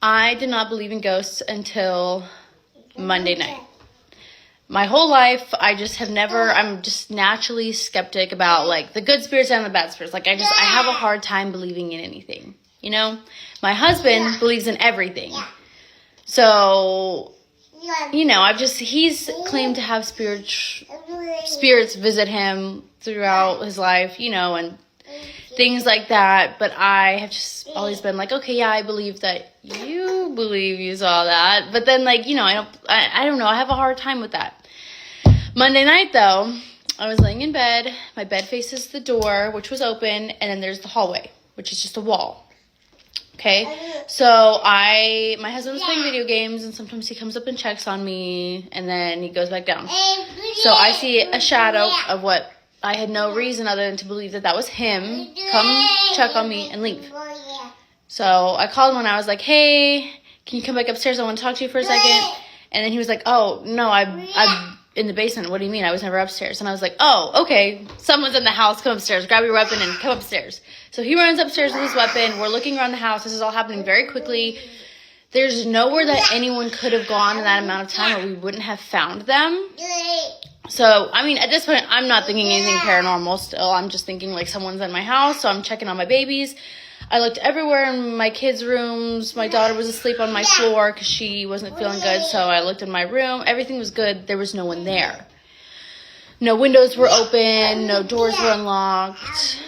I did not believe in ghosts until Monday night. My whole life, I just have never, I'm just naturally skeptic about, like, the good spirits and the bad spirits. Like, I have a hard time believing in anything, you know? My husband believes in everything. So, you know, he's claimed to have spirits visit him throughout his life, you know, and things like that. But I have just always been like, okay, yeah, I believe that you believe you saw that. But then, like, you know, I don't know. I have a hard time with that. Monday night, though, I was laying in bed. My bed faces the door, which was open, and then there's the hallway, which is just a wall. Okay, so my husband was playing video games, and sometimes he comes up and checks on me, and then he goes back down. So I see a shadow of what I had no reason other than to believe that was him come check on me and leave. So I called him and I was like, hey, can you come back upstairs? I want to talk to you for a second. And then he was like, oh, no, I'm in the basement. What do you mean? I was never upstairs. And I was like, oh, okay. Someone's in the house. Come upstairs. Grab your weapon and come upstairs. So he runs upstairs with his weapon. We're looking around the house. This is all happening very quickly. There's nowhere that anyone could have gone in that amount of time or we wouldn't have found them. So, I mean, at this point, I'm not thinking anything paranormal still. I'm just thinking like someone's in my house. So I'm checking on my babies. I looked everywhere in my kids' rooms. My daughter was asleep on my floor because she wasn't feeling good. So I looked in my room. Everything was good. There was no one there. No windows were open. No doors were unlocked.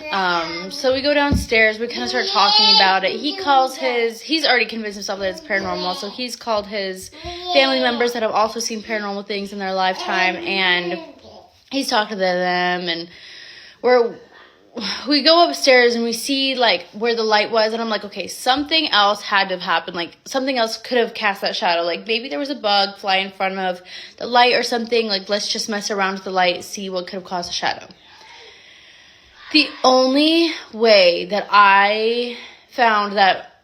So we go downstairs. We kind of start talking about it. He's already convinced himself that it's paranormal. So he's called his family members that have also seen paranormal things in their lifetime. And he's talked to them. And we go upstairs and we see like where the light was, and I'm like, okay, something else had to have happened. Like something else could have cast that shadow. Like maybe there was a bug fly in front of the light or something. Like let's just mess around with the light, see what could have caused the shadow. The only way that I found that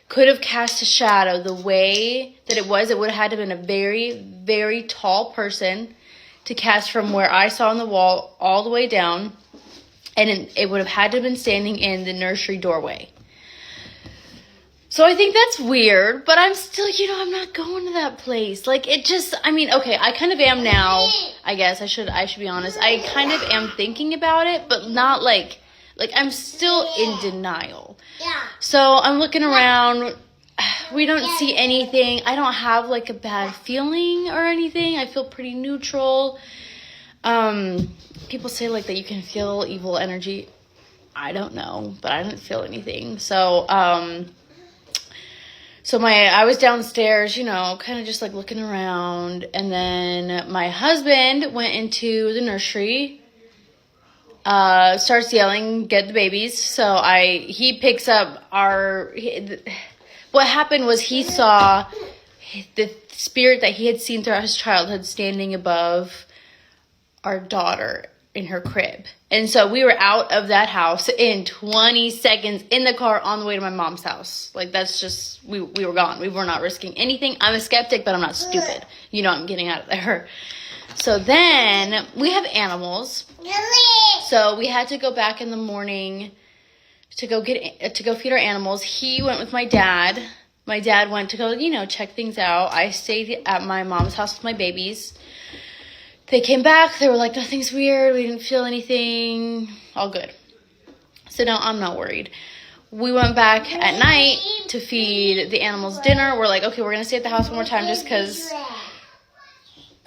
could have cast a shadow the way that it would have had to have been a very, very tall person to cast from where I saw on the wall all the way down. And it would have had to have been standing in the nursery doorway. So I think that's weird, but I'm still, I'm not going to that place. Like, it just, okay, I kind of am now, I guess. I should be honest. I kind of am thinking about it, but not like I'm still in denial. Yeah. So I'm looking around. We don't see anything. I don't have, like, a bad feeling or anything. I feel pretty neutral. People say like that you can feel evil energy. I don't know, but I didn't feel anything. So, I was downstairs, kind of just like looking around, and then my husband went into the nursery, starts yelling, "Get the babies!" So he picks up what happened was he saw the spirit that he had seen throughout his childhood standing above our daughter in her crib. And so we were out of that house in 20 seconds in the car on the way to my mom's house. Like, that's just, we were gone. We were not risking anything. I'm a skeptic, but I'm not stupid. I'm getting out of there. So then we have animals. So we had to go back in the morning to go feed our animals. He went with my dad. My dad went to go, check things out. I stayed at my mom's house with my babies. They came back. They were like, nothing's weird. We didn't feel anything. All good. So now I'm not worried. We went back at night to feed the animals dinner. We're like, okay, we're going to stay at the house one more time just because,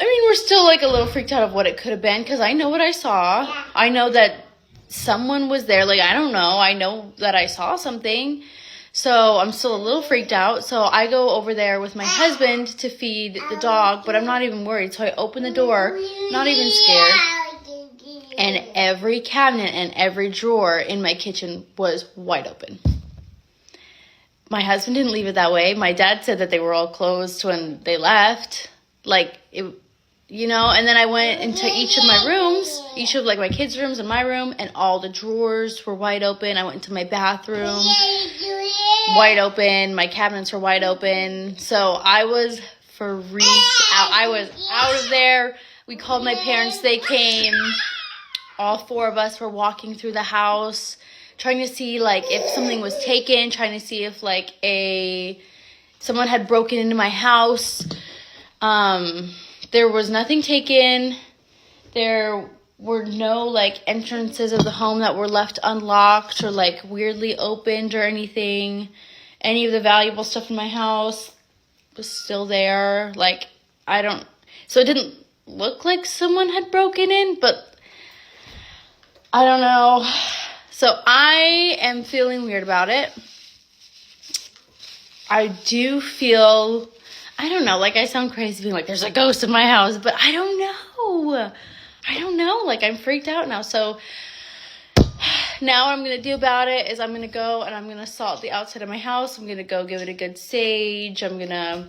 we're still like a little freaked out of what it could have been because I know what I saw. I know that someone was there. Like, I don't know. I know that I saw something. So I'm still a little freaked out. So I go over there with my husband to feed the dog, but I'm not even worried. So I open the door, not even scared. And every cabinet and every drawer in my kitchen was wide open. My husband didn't leave it that way. My dad said that they were all closed when they left. And then I went into each of my rooms, each of my kids' rooms and my room, and all the drawers were wide open. I went into my bathroom, wide open. My cabinets were wide open. So I was freaked out. I was out of there. We called my parents. They came. All four of us were walking through the house, trying to see if something was taken, trying to see if someone had broken into my house. There was nothing taken. There were no, like, entrances of the home that were left unlocked or, like, weirdly opened or anything. Any of the valuable stuff in my house was still there. Like, so it didn't look like someone had broken in, but I don't know. So I am feeling weird about it. I do feel, I don't know, like, I sound crazy being like, there's a ghost in my house, but I don't know. Like, I'm freaked out now. So now what I'm going to do about it is I'm going to go and I'm going to salt the outside of my house. I'm going to go give it a good sage. I'm going to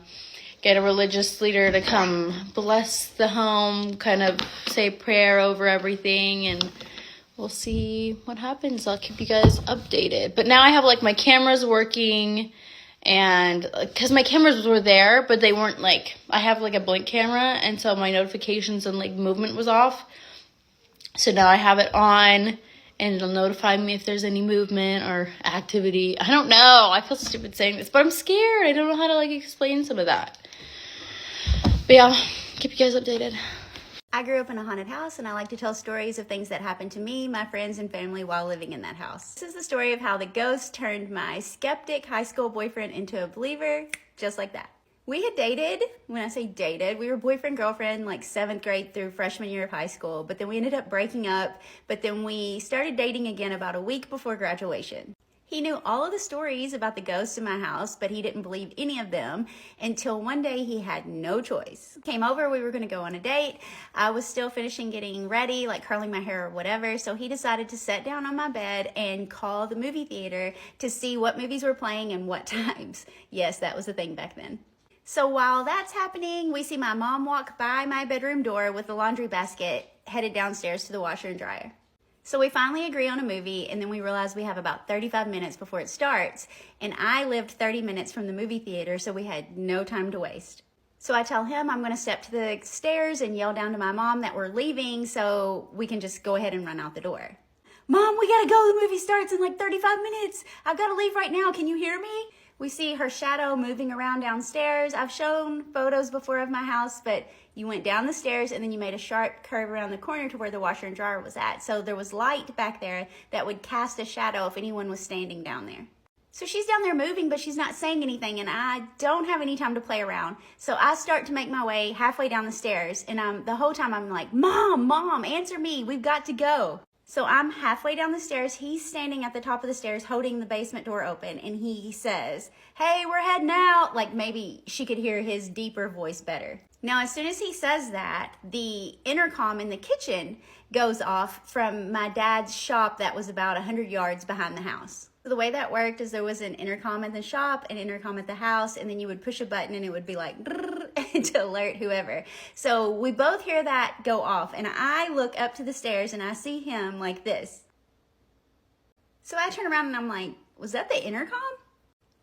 get a religious leader to come bless the home, kind of say a prayer over everything, and we'll see what happens. I'll keep you guys updated. But now I have, like, my cameras working, and because my cameras were there, but they weren't, like, I have, like, a blink camera, and so my notifications and, like, movement was off. So now I have it on, and it'll notify me if there's any movement or activity. I don't know. I feel stupid saying this, but I'm scared. I don't know how to, like, explain some of that. But yeah, keep you guys updated. I grew up in a haunted house, and I like to tell stories of things that happened to me, my friends, and family while living in that house. This is the story of how the ghost turned my skeptic high school boyfriend into a believer, just like that. We had dated. When I say dated, we were boyfriend-girlfriend like 7th grade through freshman year of high school, but then we ended up breaking up, but then we started dating again about a week before graduation. He knew all of the stories about the ghosts in my house, but he didn't believe any of them until one day he had no choice. Came over, we were going to go on a date. I was still finishing getting ready, like curling my hair or whatever, so he decided to sit down on my bed and call the movie theater to see what movies were playing and what times. Yes, that was the thing back then. So while that's happening, we see my mom walk by my bedroom door with the laundry basket headed downstairs to the washer and dryer. So we finally agree on a movie, and then we realize we have about 35 minutes before it starts, and I lived 30 minutes from the movie theater, so we had no time to waste. So I tell him I'm going to step to the stairs and yell down to my mom that we're leaving so we can just go ahead and run out the door. Mom, we got to go. The movie starts in like 35 minutes. I've got to leave right now. Can you hear me? We see her shadow moving around downstairs. I've shown photos before of my house, but you went down the stairs and then you made a sharp curve around the corner to where the washer and dryer was at. So there was light back there that would cast a shadow if anyone was standing down there. So she's down there moving, but she's not saying anything, and I don't have any time to play around. So I start to make my way halfway down the stairs, and the whole time I'm like, Mom, answer me. We've got to go. So I'm halfway down the stairs. He's standing at the top of the stairs holding the basement door open, and he says, hey, we're heading out. Like maybe she could hear his deeper voice better. Now, as soon as he says that, the intercom in the kitchen goes off from my dad's shop that was about 100 yards behind the house. So the way that worked is there was an intercom at the shop, an intercom at the house, and then you would push a button and it would be like to alert whoever. So we both hear that go off, and I look up to the stairs and I see him like this. So I turn around and I'm like, was that the intercom?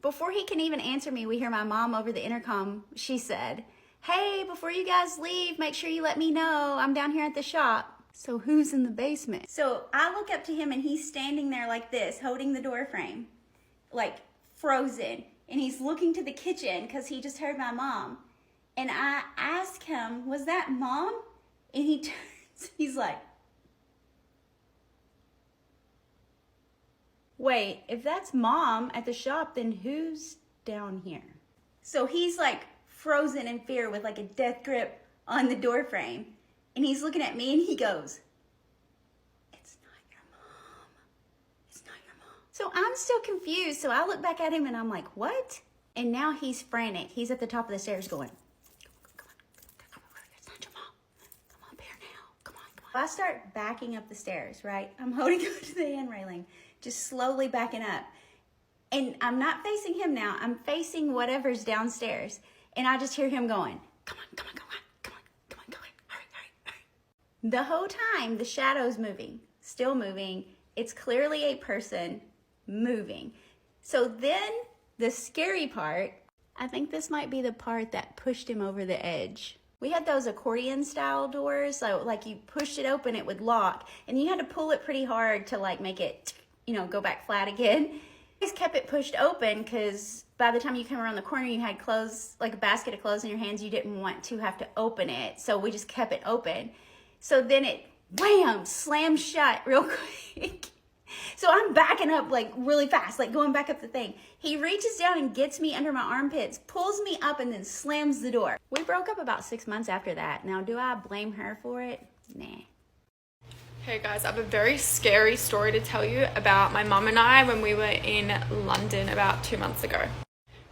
Before he can even answer me, we hear my mom over the intercom. She said, hey, before you guys leave, make sure you let me know. I'm down here at the shop. So who's in the basement? So I look up to him and he's standing there like this, holding the door frame, like frozen. And he's looking to the kitchen because he just heard my mom. And I ask him, was that Mom? And he turns, he's like, wait, if that's Mom at the shop, then who's down here? So he's like frozen in fear with like a death grip on the door frame. And he's looking at me and he goes, it's not your mom. It's not your mom. So I'm still confused. So I look back at him and I'm like, what? And now he's frantic. He's at the top of the stairs going, come on, it's not your mom. Come up here now. Come on. I start backing up the stairs, right? I'm holding on to the hand railing, just slowly backing up. And I'm not facing him now. I'm facing whatever's downstairs. And I just hear him going, come on. The whole time, the shadow's moving, still moving. It's clearly a person moving. So then the scary part, I think this might be the part that pushed him over the edge. We had those accordion style doors, so like you pushed it open, it would lock, and you had to pull it pretty hard to like make it, go back flat again. I just kept it pushed open because by the time you came around the corner, you had clothes, like a basket of clothes in your hands. You didn't want to have to open it. So we just kept it open. So then it, wham, slammed shut real quick. So I'm backing up like really fast, like going back up the thing. He reaches down and gets me under my armpits, pulls me up, and then slams the door. We broke up about 6 months after that. Now, do I blame her for it? Nah. Hey guys, I have a very scary story to tell you about my mum and I when we were in London about 2 months ago.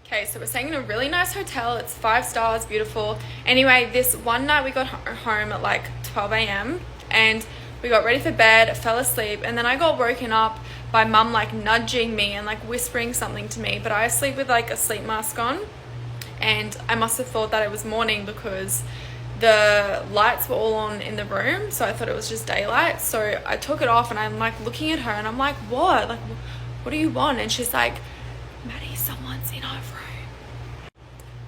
Okay, so we're staying in a really nice hotel. It's 5 stars, beautiful. Anyway, this one night we got home at like 12 a.m. and we got ready for bed, fell asleep, and then I got woken up by mum like nudging me and like whispering something to me. But I sleep with like a sleep mask on, and I must have thought that it was morning because the lights were all on in the room, so I thought it was just daylight. So I took it off and I'm like looking at her and I'm like, what? Like, what do you want? And she's like, Maddie, someone's in our room.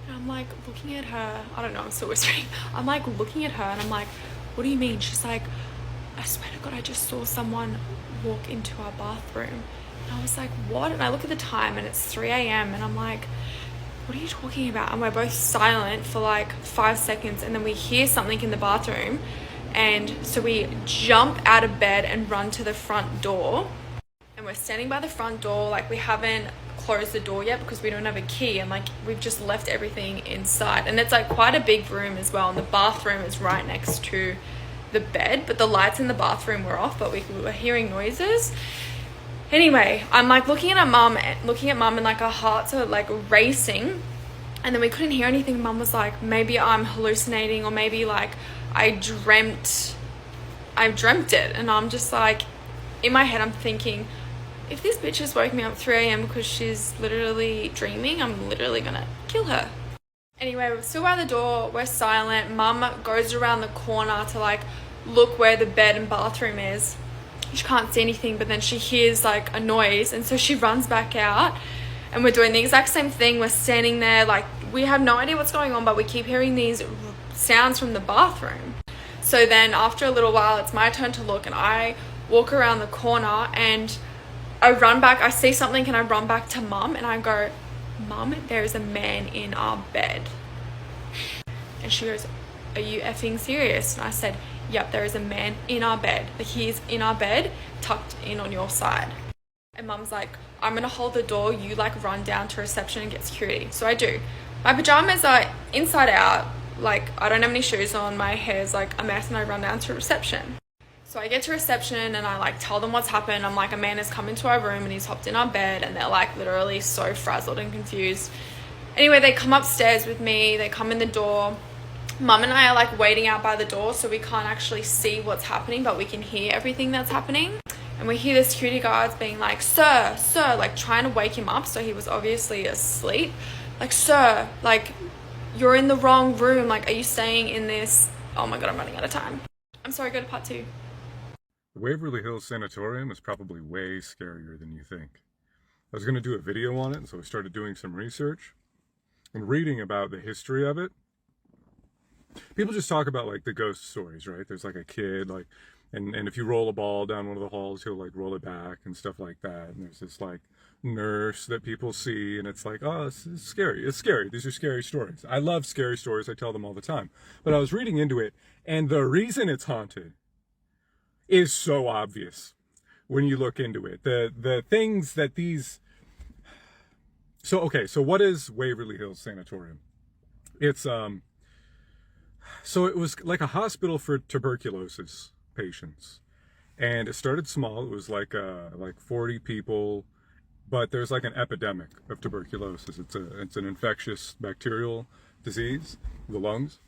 And I'm like looking at her. I don't know, I'm still whispering. I'm like looking at her and I'm like, what do you mean? She's like, I swear to God, I just saw someone walk into our bathroom. And I was like, what? And I look at the time and it's 3 a.m. and I'm like, what are you talking about? And we're both silent for like 5 seconds, and then we hear something in the bathroom, and so we jump out of bed and run to the front door, and we're standing by the front door, like we haven't closed the door yet because we don't have a key, and like we've just left everything inside, and it's like quite a big room as well, and the bathroom is right next to the bed, but the lights in the bathroom were off, but we were hearing noises. Anyway, I'm like looking at mum and like our hearts are like racing, and then we couldn't hear anything. Mum was like, maybe I'm hallucinating, or maybe like I dreamt it. And I'm just like, in my head I'm thinking, if this bitch has woke me up 3 a.m. because she's literally dreaming, I'm literally gonna kill her. Anyway, we're still by the door, we're silent. Mum goes around the corner to like look where the bed and bathroom is. She can't see anything, but then she hears like a noise, and so she runs back out, and we're doing the exact same thing. We're standing there like we have no idea what's going on, but we keep hearing these sounds from the bathroom. So then after a little while, it's my turn to look, and I walk around the corner and I run back. I see something and I run back to Mum and I go, Mum, there is a man in our bed. And she goes, are you effing serious? And I said, yep, there is a man in our bed. He's in our bed, tucked in on your side. And Mum's like, I'm gonna hold the door, you like run down to reception and get security. So I do. My pajamas are inside out, like I don't have any shoes on, my hair's like a mess, and I run down to reception. So I get to reception and I like tell them what's happened. I'm like, a man has come into our room and he's hopped in our bed, and they're like literally so frazzled and confused. Anyway, they come upstairs with me, they come in the door. Mum and I are like waiting out by the door, so we can't actually see what's happening, but we can hear everything that's happening. And we hear the security guards being like, sir, like trying to wake him up. So he was obviously asleep. Like, sir, like you're in the wrong room. Like, are you staying in this? Oh my God, I'm running out of time. I'm sorry, go to part 2. The Waverly Hills Sanatorium is probably way scarier than you think. I was going to do a video on it, so I started doing some research and reading about the history of it. People just talk about like the ghost stories, right? There's like a kid, like, and if you roll a ball down one of the halls, he'll like roll it back and stuff like that. And there's this like nurse that people see, and it's like, oh, it's scary. It's scary. These are scary stories. I love scary stories. I tell them all the time. But I was reading into it, and the reason it's haunted is so obvious when you look into it. The things that these... So, okay, so what is Waverly Hills Sanatorium? It's, so it was like a hospital for tuberculosis patients. And it started small. It was like 40 people, but there's like an epidemic of tuberculosis. It's an infectious bacterial disease of the lungs.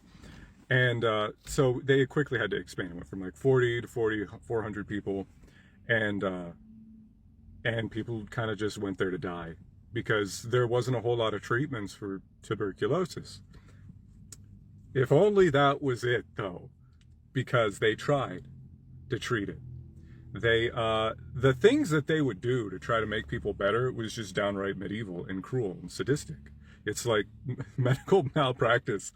And so they quickly had to expand. It went from like 40 to 400 people, and people kind of just went there to die because there wasn't a whole lot of treatments for tuberculosis. If only that was it, though, because they tried to treat it. The things that they would do to try to make people better was just downright medieval and cruel and sadistic. It's like medical malpractice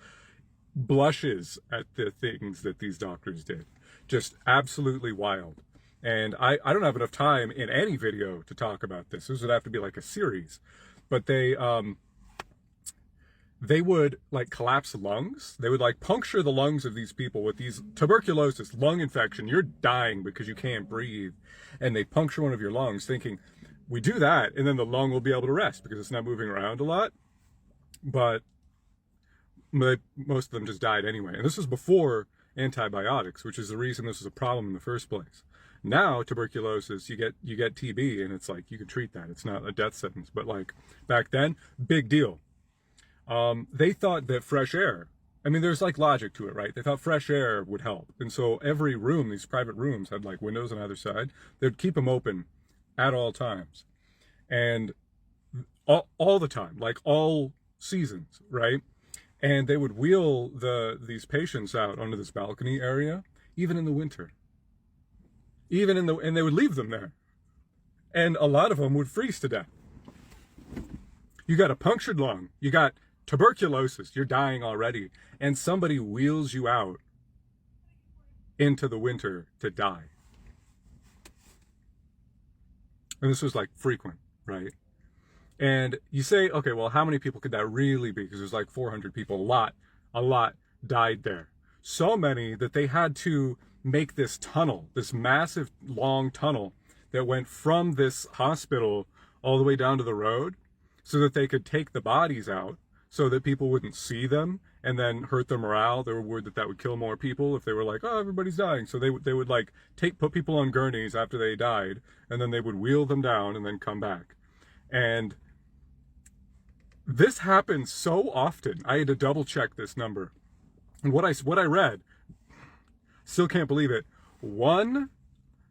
blushes at the things that these doctors did. Just absolutely wild. And I don't have enough time in any video to talk about this. This would have to be like a series. but they would like collapse lungs. They would like puncture the lungs of these people with these tuberculosis, lung infection. You're dying because you can't breathe. And they puncture one of your lungs thinking, we do that, and then the lung will be able to rest because it's not moving around a lot. But most of them just died anyway. And this was before antibiotics, which is the reason this was a problem in the first place. Now tuberculosis, you get TB, and it's like you can treat that. It's not a death sentence. But like back then, big deal. They thought that fresh air, I mean, there's like logic to it, right? They thought fresh air would help. And so every room, these private rooms had like windows on either side. They'd keep them open at all times. And all the time, like all seasons, right? And they would wheel these patients out onto this balcony area, even in the winter. And they would leave them there. And a lot of them would freeze to death. You got a punctured lung, you got tuberculosis, you're dying already, and somebody wheels you out into the winter to die. And this was like frequent, right? And you say, okay, well, how many people could that really be? Because there's like 400 people, a lot died there. So many that they had to make this tunnel, this massive long tunnel that went from this hospital all the way down to the road so that they could take the bodies out so that people wouldn't see them and then hurt their morale. They were worried that would kill more people if they were like, oh, everybody's dying. So they would like put people on gurneys after they died, and then they would wheel them down and then come back. And this happened so often. I had to double check this number. And what I read, still can't believe it, 1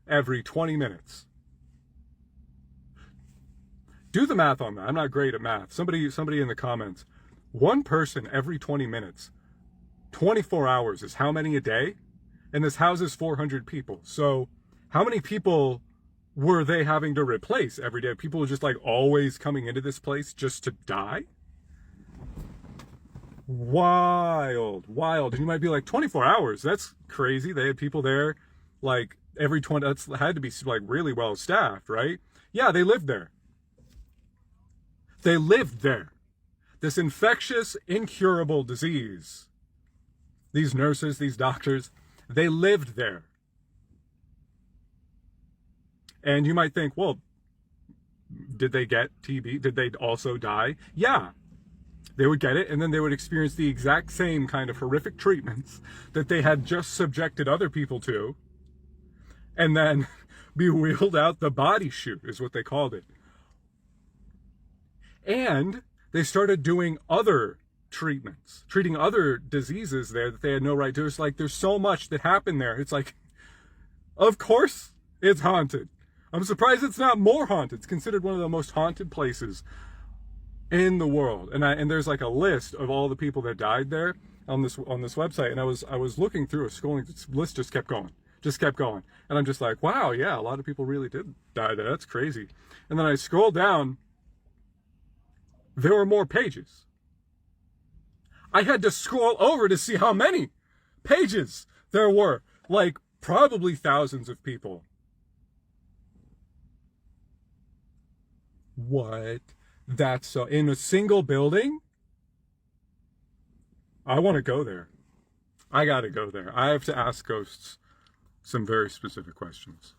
every 20 minutes. Do the math on that. I'm not great at math. Somebody in the comments. 1 person every 20 minutes. 24 hours is how many a day? And this houses 400 people. So how many people were they having to replace every day? People were just like always coming into this place just to die? Wild. And you might be like, 24 hours, that's crazy. They had people there like every 20, that's had to be like really well staffed, right? Yeah, they lived there. They lived there. This infectious, incurable disease. These nurses, these doctors, they lived there. And you might think, well, did they get TB? Did they also die? Yeah. They would get it, and then they would experience the exact same kind of horrific treatments that they had just subjected other people to, and then be wheeled out the body chute, is what they called it. And they started doing other treatments, treating other diseases there that they had no right to. It's like there's so much that happened there. It's like, of course it's haunted. I'm surprised it's not more haunted. It's considered one of the most haunted places in the world. And there's like a list of all the people that died there on this website. And I was looking through it, scrolling. This list just kept going. And I'm just like, wow, yeah, a lot of people really did die there. That's crazy. And then I scrolled down. There were more pages. I had to scroll over to see how many pages there were. Like probably thousands of people. What? That's so, in a single building? I want to go there. I got to go there. I have to ask ghosts some very specific questions.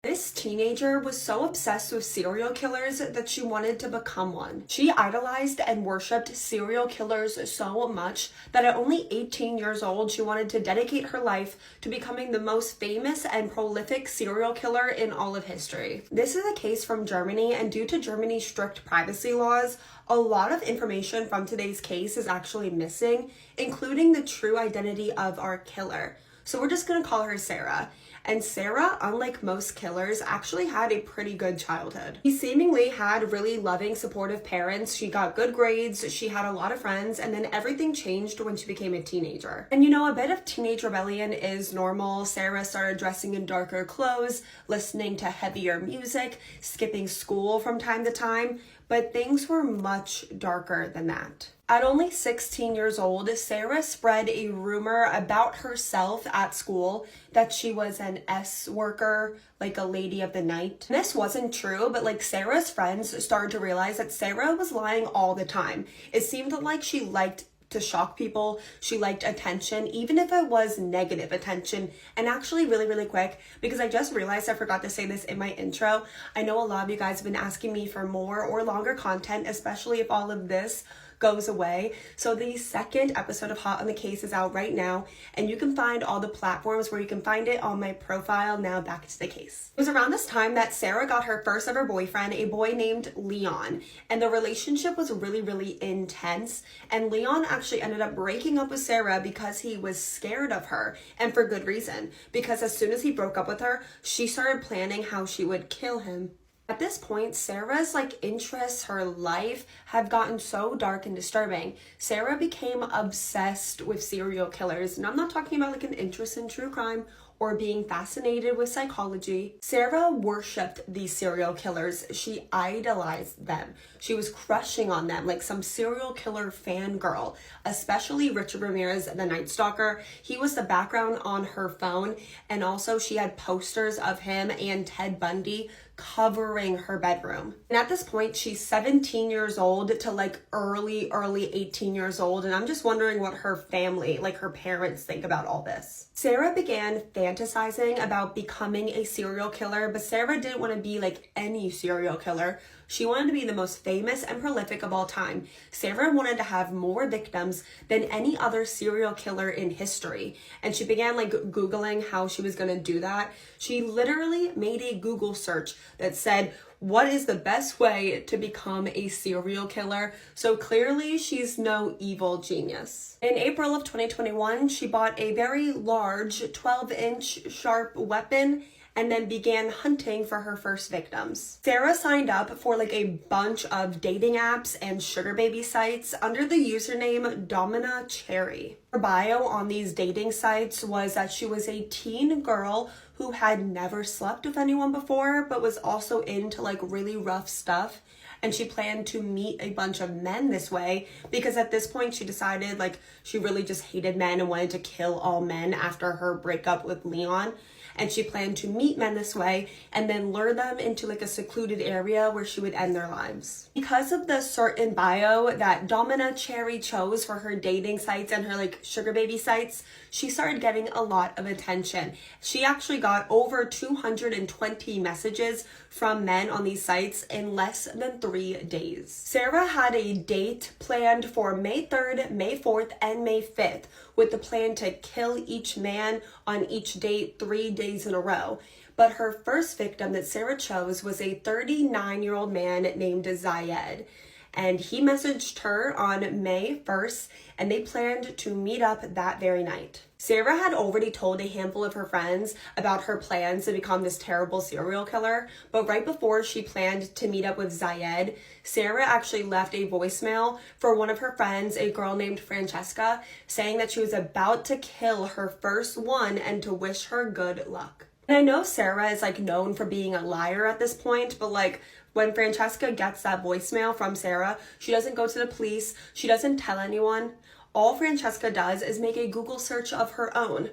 This teenager was so obsessed with serial killers that she wanted to become one. She idolized and worshipped serial killers so much that at only 18 years old, she wanted to dedicate her life to becoming the most famous and prolific serial killer in all of history. This is a case from Germany, and due to Germany's strict privacy laws, a lot of information from today's case is actually missing, including the true identity of our killer. So we're just gonna call her Sarah. And Sarah, unlike most killers, actually had a pretty good childhood. She seemingly had really loving, supportive parents. She got good grades, she had a lot of friends, and then everything changed when she became a teenager. And you know, a bit of teenage rebellion is normal. Sarah started dressing in darker clothes, listening to heavier music, skipping school from time to time, but things were much darker than that. At only 16 years old, Sarah spread a rumor about herself at school that she was an S worker, like a lady of the night. This wasn't true, but like Sarah's friends started to realize that Sarah was lying all the time. It seemed like she liked to shock people. She liked attention, even if it was negative attention. And actually really quick, because I just realized I forgot to say this in my intro, I know a lot of you guys have been asking me for more or longer content, especially if all of this goes away. So the second episode of Hot on the Case is out right now, and you can find all the platforms where you can find it on my profile. Now back to the case. It was around this time that Sarah got her first ever boyfriend, a boy named Leon, and the relationship was really intense, and Leon actually ended up breaking up with Sarah because he was scared of her, and for good reason, because as soon as he broke up with her, she started planning how she would kill him. At this point, Sarah's interests, her life had gotten so dark and disturbing. Sarah became obsessed with serial killers, and I'm not talking about an interest in true crime or being fascinated with psychology. Sarah worshipped these serial killers. She idolized them. She was crushing on them like some serial killer fangirl, especially Richard Ramirez, the Night Stalker. He was the background on her phone, and also she had posters of him and Ted Bundy covering her bedroom. And at this point, she's 17 years old to early 18 years old, and I'm just wondering what her family, her parents, think about all this. Sarah began fantasizing about becoming a serial killer, but Sarah didn't want to be any serial killer. She wanted to be the most famous and prolific of all time. Sarah wanted to have more victims than any other serial killer in history. And she began Googling how she was going to do that. She literally made a Google search that said, what is the best way to become a serial killer? So clearly she's no evil genius. In April of 2021, she bought a very large 12-inch sharp weapon and then began hunting for her first victims. Sarah signed up for a bunch of dating apps and sugar baby sites under the username Domina Cherry. Her bio on these dating sites was that she was a teen girl who had never slept with anyone before, but was also into really rough stuff. And she planned to meet a bunch of men this way because at this point she decided she really just hated men and wanted to kill all men after her breakup with Leon. And she planned to meet men this way and then lure them into a secluded area where she would end their lives. Because of the certain bio that Domina Cherry chose for her dating sites and her sugar baby sites, she started getting a lot of attention. She actually got over 220 messages from men on these sites in less than 3 days. Sarah had a date planned for May 3rd, May 4th, and May 5th, with the plan to kill each man on each date 3 days in a row. But her first victim that Sarah chose was a 39-year-old man named Zayed. And he messaged her on May 1st, and they planned to meet up that very night. Sarah had already told a handful of her friends about her plans to become this terrible serial killer, but right before she planned to meet up with Zayed, Sarah actually left a voicemail for one of her friends, a girl named Francesca, saying that she was about to kill her first one and to wish her good luck. And I know Sarah is known for being a liar at this point, but when Francesca gets that voicemail from Sarah, she doesn't go to the police, she doesn't tell anyone. All Francesca does is make a Google search of her own.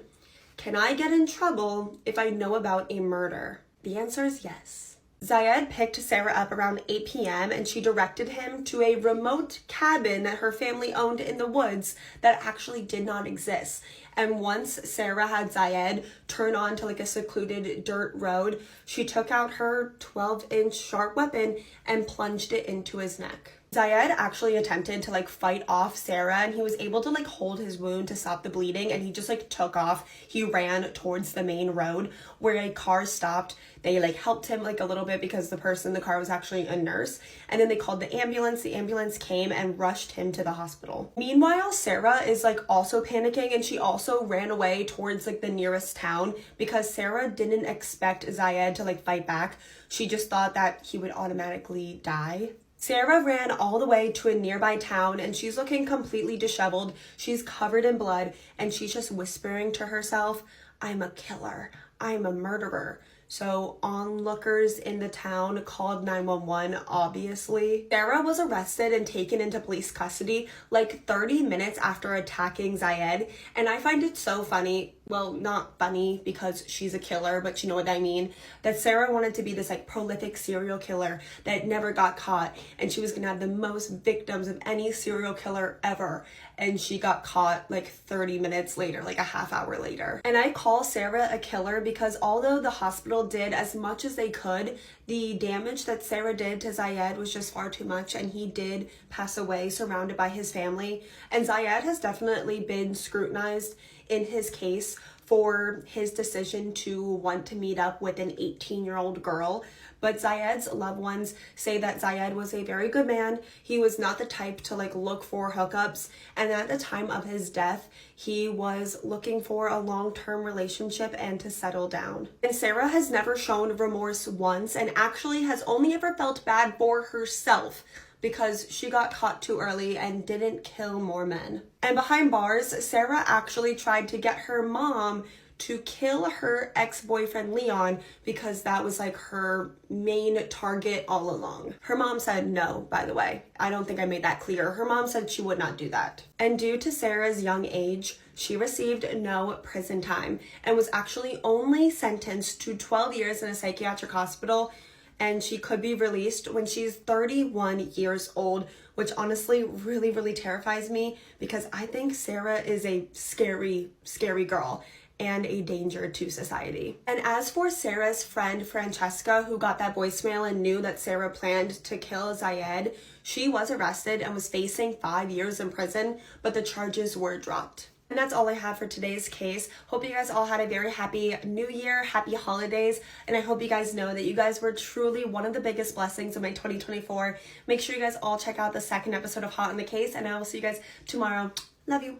Can I get in trouble if I know about a murder? The answer is yes. Zayed picked Sarah up around 8 p.m. and she directed him to a remote cabin that her family owned in the woods that actually did not exist. And once Sarah had Zayed turn onto a secluded dirt road, she took out her 12-inch sharp weapon and plunged it into his neck. Zayed actually attempted to fight off Sarah, and he was able to hold his wound to stop the bleeding, and he just took off. He ran towards the main road where a car stopped. They helped him a little bit because the person in the car was actually a nurse, and then they called the ambulance. The ambulance came and rushed him to the hospital. Meanwhile, Sarah is also panicking, and she also ran away towards the nearest town because Sarah didn't expect Zayed to fight back. She just thought that he would automatically die. Sarah ran all the way to a nearby town, and she's looking completely disheveled. She's covered in blood, and she's just whispering to herself, I'm a killer. I'm a murderer. So onlookers in the town called 911, obviously. Sarah was arrested and taken into police custody like 30 minutes after attacking Zayed. And I find it so funny, well, not funny because she's a killer, but you know what I mean, that Sarah wanted to be this like prolific serial killer that never got caught, and she was gonna have the most victims of any serial killer ever, and she got caught like 30 minutes later, like a half hour later. And I call Sarah a killer because although the hospital did as much as they could, the damage that Sarah did to Zayed was just far too much, and he did pass away surrounded by his family. And Zayed has definitely been scrutinized in his case for his decision to want to meet up with an 18-year-old girl. But Zayed's loved ones say that Zayed was a very good man. He was not the type to like look for hookups. And at the time of his death, he was looking for a long-term relationship and to settle down. And Sarah has never shown remorse once, and actually has only ever felt bad for herself because she got caught too early and didn't kill more men. And behind bars, Sarah actually tried to get her mom to kill her ex-boyfriend Leon because that was like her main target all along. Her mom said no, by the way. I don't think I made that clear. Her mom said she would not do that. And due to Sarah's young age, she received no prison time and was actually only sentenced to 12 years in a psychiatric hospital, and she could be released when she's 31 years old, which honestly really, really terrifies me because I think Sarah is a scary, scary girl and a danger to society. And as for Sarah's friend Francesca, who got that voicemail and knew that Sarah planned to kill Zayed, she was arrested and was facing 5 years in prison, but the charges were dropped. And that's all I have for today's case. Hope you guys all had a very happy new year, happy holidays, and I hope you guys know that you guys were truly one of the biggest blessings of my 2024. Make sure you guys all check out the second episode of Hot in the Case, and I will see you guys tomorrow. Love you.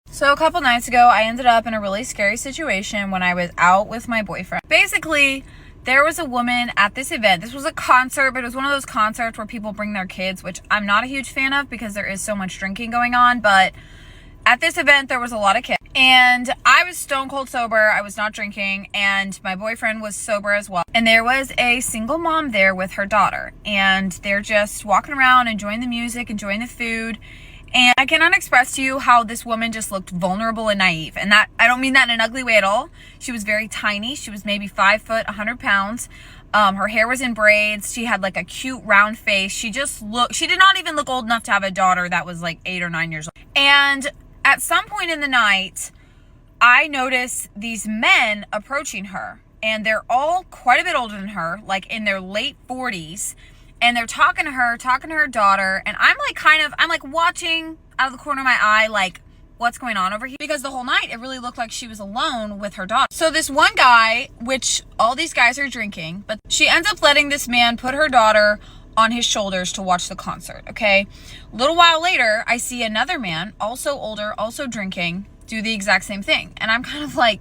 So a couple nights ago, I ended up in a really scary situation when I was out with my boyfriend. Basically, there was a woman at this event. This was a concert, but it was one of those concerts where people bring their kids, which I'm not a huge fan of because there is so much drinking going on, but at this event, there was a lot of kids, and I was stone cold sober. I was not drinking, and my boyfriend was sober as well. And there was a single mom there with her daughter, and they're just walking around, enjoying the music, enjoying the food. And I cannot express to you how this woman just looked vulnerable and naive. And that, I don't mean that in an ugly way at all. She was very tiny. She was maybe 5 foot, 100 pounds. Her hair was in braids. She had like a cute round face. She did not even look old enough to have a daughter that was like 8 or 9 years old. And at some point in the night, I noticed these men approaching her, and they're all quite a bit older than her, like in their late 40s, and they're talking to her daughter, and I'm like watching out of the corner of my eye, like, what's going on over here? Because the whole night, it really looked like she was alone with her daughter. So this one guy, which all these guys are drinking, but she ends up letting this man put her daughter on his shoulders to watch the concert, okay? A little while later, I see another man, also older, also drinking, do the exact same thing. And I'm kind of like,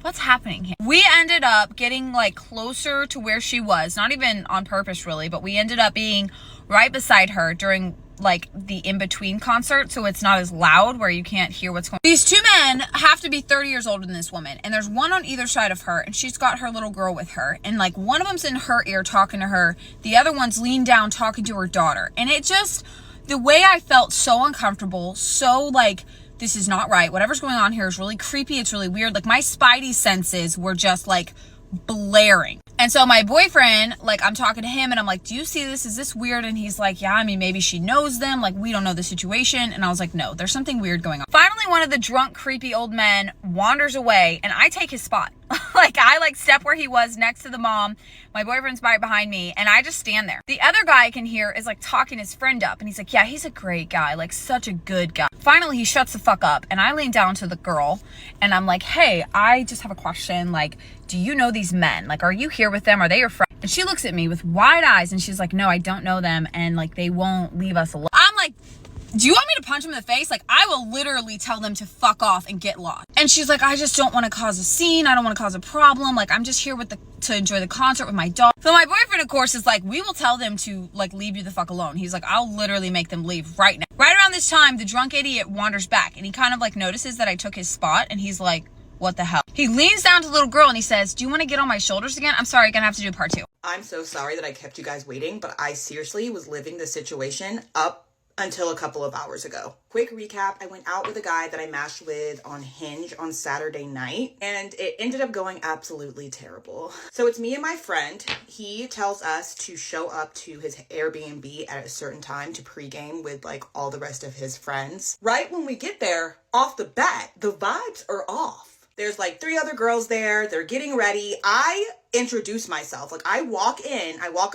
what's happening here? We ended up getting like closer to where she was, not even on purpose really, but we ended up being right beside her during like the in-between concert, so it's not as loud where you can't hear what's going on. These two men have to be 30 years older than this woman, and there's one on either side of her, and she's got her little girl with her, and like one of them's in her ear talking to her, the other one's leaned down talking to her daughter. And it just, the way I felt so uncomfortable, so like, this is not right, whatever's going on here is really creepy, it's really weird. Like my spidey senses were just like blaring. And so my boyfriend, like, I'm talking to him and I'm like, do you see this? Is this weird? And he's like, yeah, I mean, maybe she knows them. Like, we don't know the situation. And I was like, no, there's something weird going on. Finally, one of the drunk, creepy old men wanders away and I take his spot. Like, I step where he was next to the mom. My boyfriend's right behind me and I just stand there. The other guy I can hear is like talking his friend up and he's like, yeah, he's a great guy, like such a good guy. Finally, he shuts the fuck up and I lean down to the girl and I'm like, hey, I just have a question. Like, do you know these men? Like, are you here with them? Are they your friends? And she looks at me with wide eyes and she's like, no, I don't know them. And like, they won't leave us alone. I'm like, do you want me to punch them in the face? Like, I will literally tell them to fuck off and get lost. And she's like, I just don't want to cause a scene. I don't want to cause a problem. Like, I'm just here to enjoy the concert with my dog. So my boyfriend, of course, is like, we will tell them to like leave you the fuck alone. He's like, I'll literally make them leave right now. Right around this time, the drunk idiot wanders back and he kind of like notices that I took his spot and he's like, what the hell? He leans down to the little girl and he says, do you want to get on my shoulders again? I'm sorry, gonna have to do part 2. I'm so sorry that I kept you guys waiting, but I seriously was living this situation up until a couple of hours ago. Quick recap, I went out with a guy that I matched with on Hinge on Saturday night, and it ended up going absolutely terrible. So it's me and my friend. He tells us to show up to his Airbnb at a certain time to pregame with like all the rest of his friends. Right when we get there, off the bat, the vibes are off. There's like 3 other girls there. They're getting ready. I introduce myself. Like I walk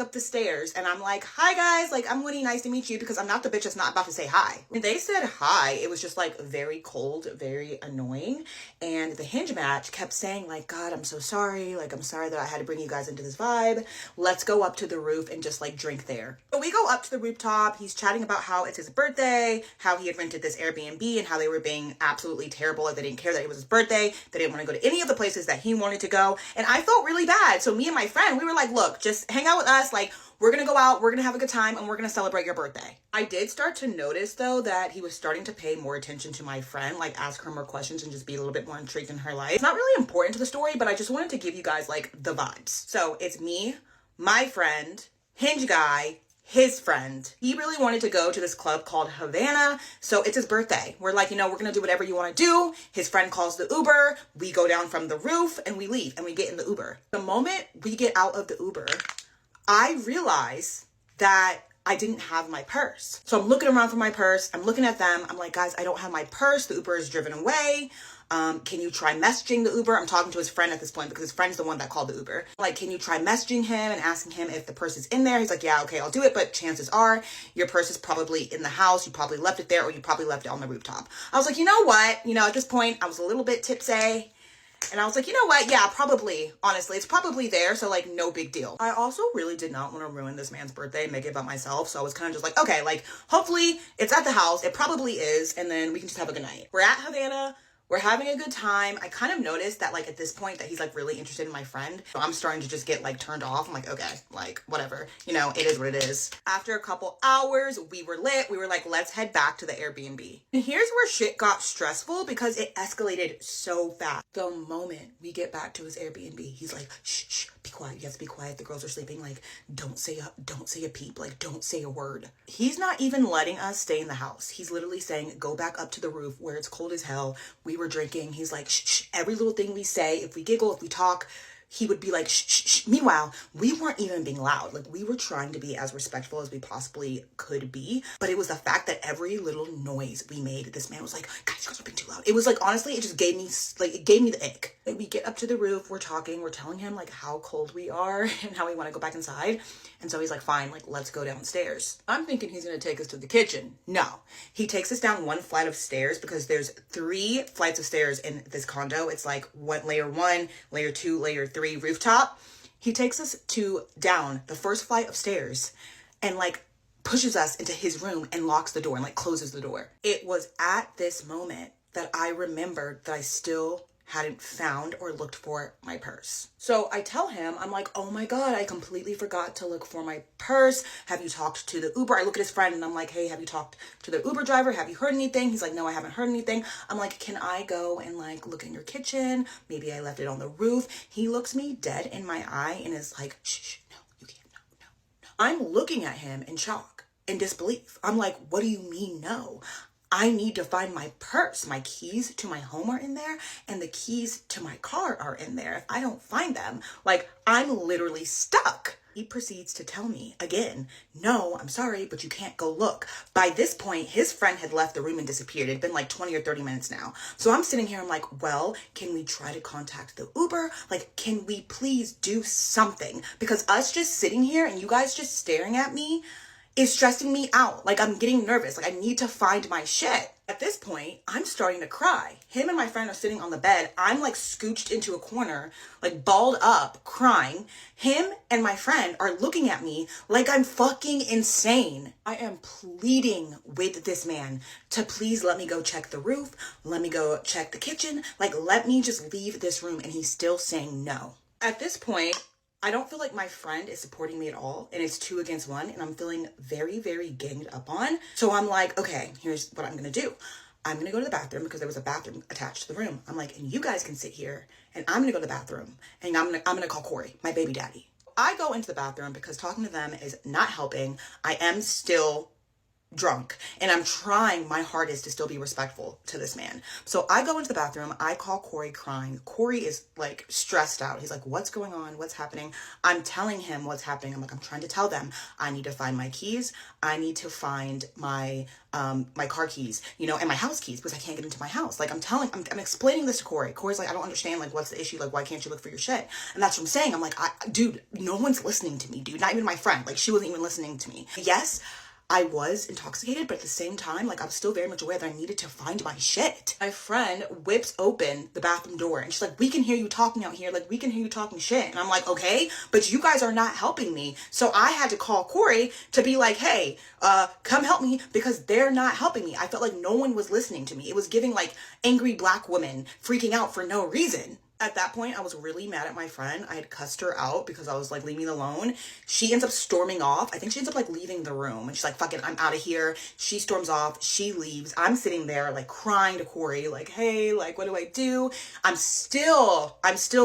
up the stairs and I'm like, hi guys, like I'm Winnie, nice to meet you, because I'm not the bitch that's not about to say hi. When they said hi, it was just like very cold, very annoying. And the Hinge match kept saying like, God, I'm so sorry. Like, I'm sorry that I had to bring you guys into this vibe. Let's go up to the roof and just like drink there. So we go up to the rooftop. He's chatting about how it's his birthday, how he had rented this Airbnb and how they were being absolutely terrible. Like they didn't care that it was his birthday. They didn't want to go to any of the places that he wanted to go. And I felt really bad. So me and my friend, we were like, look, just hang out with us. Like, we're going to go out, we're going to have a good time, and we're going to celebrate your birthday. I did start to notice, though, that he was starting to pay more attention to my friend, like ask her more questions and just be a little bit more intrigued in her life. It's not really important to the story, but I just wanted to give you guys, like, the vibes. So it's me, my friend, Hinge guy, his friend. He really wanted to go to this club called Havana, so it's his birthday. We're like, you know, we're gonna do whatever you want to do. His friend calls the Uber. We go down from the roof and we leave and we get in the Uber. The moment we get out of the Uber, I realize that I didn't have my purse. So I'm looking around for my purse. I'm looking at them. I'm like, guys, I don't have my purse. The Uber is driven away. Can you try messaging the Uber? I'm talking to his friend at this point because his friend's the one that called the Uber. Like, can you try messaging him and asking him if the purse is in there? He's like, yeah, okay, I'll do it. But chances are your purse is probably in the house. You probably left it there, or you probably left it on the rooftop. I was like, you know what? You know, at this point, I was a little bit tipsy. And I was like, you know what? Yeah, probably. Honestly, it's probably there. So like, no big deal. I also really did not want to ruin this man's birthday and make it about myself. So I was kind of just like, okay, like hopefully it's at the house. It probably is. And then we can just have a good night. We're at Havana. We're having a good time. I kind of noticed that like at this point that he's like really interested in my friend. So I'm starting to just get like turned off. I'm like, okay, like whatever, you know, it is what it is. After a couple hours, we were lit. We were like, let's head back to the Airbnb. And here's where shit got stressful because it escalated so fast. The moment we get back to his Airbnb, he's like, shh, shh, be quiet. You have to be quiet. The girls are sleeping. Like, don't say a peep. Like, don't say a word. He's not even letting us stay in the house. He's literally saying, go back up to the roof where it's cold as hell. We were drinking. He's like, shh, shh. Every little thing we say, if we giggle, if we talk, he would be like, shh, shh, shh. Meanwhile, we weren't even being loud. Like, we were trying to be as respectful as we possibly could be. But it was the fact that every little noise we made, this man was like, guys, you guys are being too loud. It was like, honestly, it just gave me, like, it gave me the ick. Like, we get up to the roof, we're talking, we're telling him, like, how cold we are and how we want to go back inside. And so he's like, fine, like, let's go downstairs. I'm thinking he's going to take us to the kitchen. No. He takes us down one flight of stairs because there's 3 flights of stairs in this condo. It's like layer 1, layer 2, layer 3 rooftop. He takes us down the first flight of stairs and like pushes us into his room and locks the door and like closes the door. It was at this moment that I remembered that I still hadn't found or looked for my purse. So I tell him, I'm like, oh my God, I completely forgot to look for my purse. Have you talked to the Uber? I look at his friend and I'm like, hey, have you talked to the Uber driver? Have you heard anything? He's like, no, I haven't heard anything. I'm like, can I go and like look in your kitchen? Maybe I left it on the roof. He looks me dead in my eye and is like, shh, shh, no, you can't, no. I'm looking at him in shock and disbelief. I'm like, what do you mean no? I need to find my purse. My keys to my home are in there and the keys to my car are in there. If I don't find them, like I'm literally stuck. He proceeds to tell me again, no, I'm sorry, but you can't go look. By this point, his friend had left the room and disappeared. It'd been like 20 or 30 minutes now. So I'm sitting here, I'm like, well, can we try to contact the Uber? Like, can we please do something? Because us just sitting here and you guys just staring at me is stressing me out. Like, I'm getting nervous. Like, I need to find my shit. At this point, I'm starting to cry. Him and my friend are sitting on the bed. I'm like scooched into a corner, like balled up, crying. Him and my friend are looking at me like I'm fucking insane. I am pleading with this man to please let me go check the roof. Let me go check the kitchen. Like, let me just leave this room. And he's still saying no. At this point, I don't feel like my friend is supporting me at all, and it's 2 against 1, and I'm feeling very, very ganged up on. So I'm like, okay, here's what I'm gonna do. I'm gonna go to the bathroom because there was a bathroom attached to the room. I'm like, and you guys can sit here and I'm gonna go to the bathroom and I'm gonna call Corey, my baby daddy. I go into the bathroom because talking to them is not helping. I am still drunk and I'm trying my hardest to still be respectful to this man. So I go into the bathroom, I call Corey crying. Corey is like stressed out. He's like, what's going on? What's happening? I'm telling him what's happening. I'm like, I'm trying to tell them I need to find my keys. I need to find my car keys, you know, and my house keys because I can't get into my house. Like I'm explaining this to Corey. Corey's like, I don't understand. Like, what's the issue? Like, why can't you look for your shit? And that's what I'm saying. I'm like, dude, no one's listening to me, dude. Not even my friend. Like, she wasn't even listening to me. Yes, I was intoxicated, but at the same time, like, I was still very much aware that I needed to find my shit. My friend whips open the bathroom door and she's like, we can hear you talking out here. Like, we can hear you talking shit. And I'm like, okay, but you guys are not helping me. So I had to call Corey to be like, hey, come help me because they're not helping me. I felt like no one was listening to me. It was giving like angry black women freaking out for no reason. At that point, I was really mad at my friend. I had cussed her out because I was like, leave me alone. She ends up storming off. I think she ends up like leaving the room and she's like, fuck it, I'm out of here. She storms off. She leaves. I'm sitting there like crying to Corey, like, hey, like, what do I do? I'm still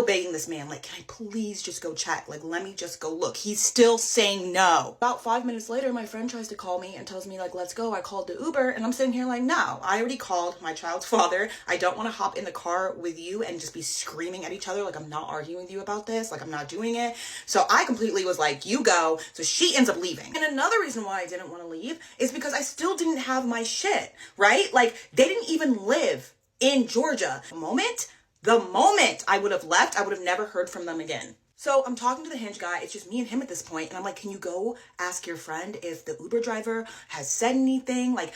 begging this man, like, can I please just go check? Like, let me just go look. He's still saying no. About 5 minutes later, my friend tries to call me and tells me like, let's go. I called the Uber and I'm sitting here like, no, I already called my child's father. I don't want to hop in the car with you and just be screaming at each other. Like, I'm not arguing with you about this. Like, I'm not doing it. So I completely was like, you go. So she ends up leaving. And another reason why I didn't want to leave is because I still didn't have my shit, right? Like, they didn't even live in Georgia. The moment I would have left, I would have never heard from them again. So I'm talking to the Hinge guy. It's just me and him at this point. And I'm like, can you go ask your friend if the Uber driver has said anything? Like,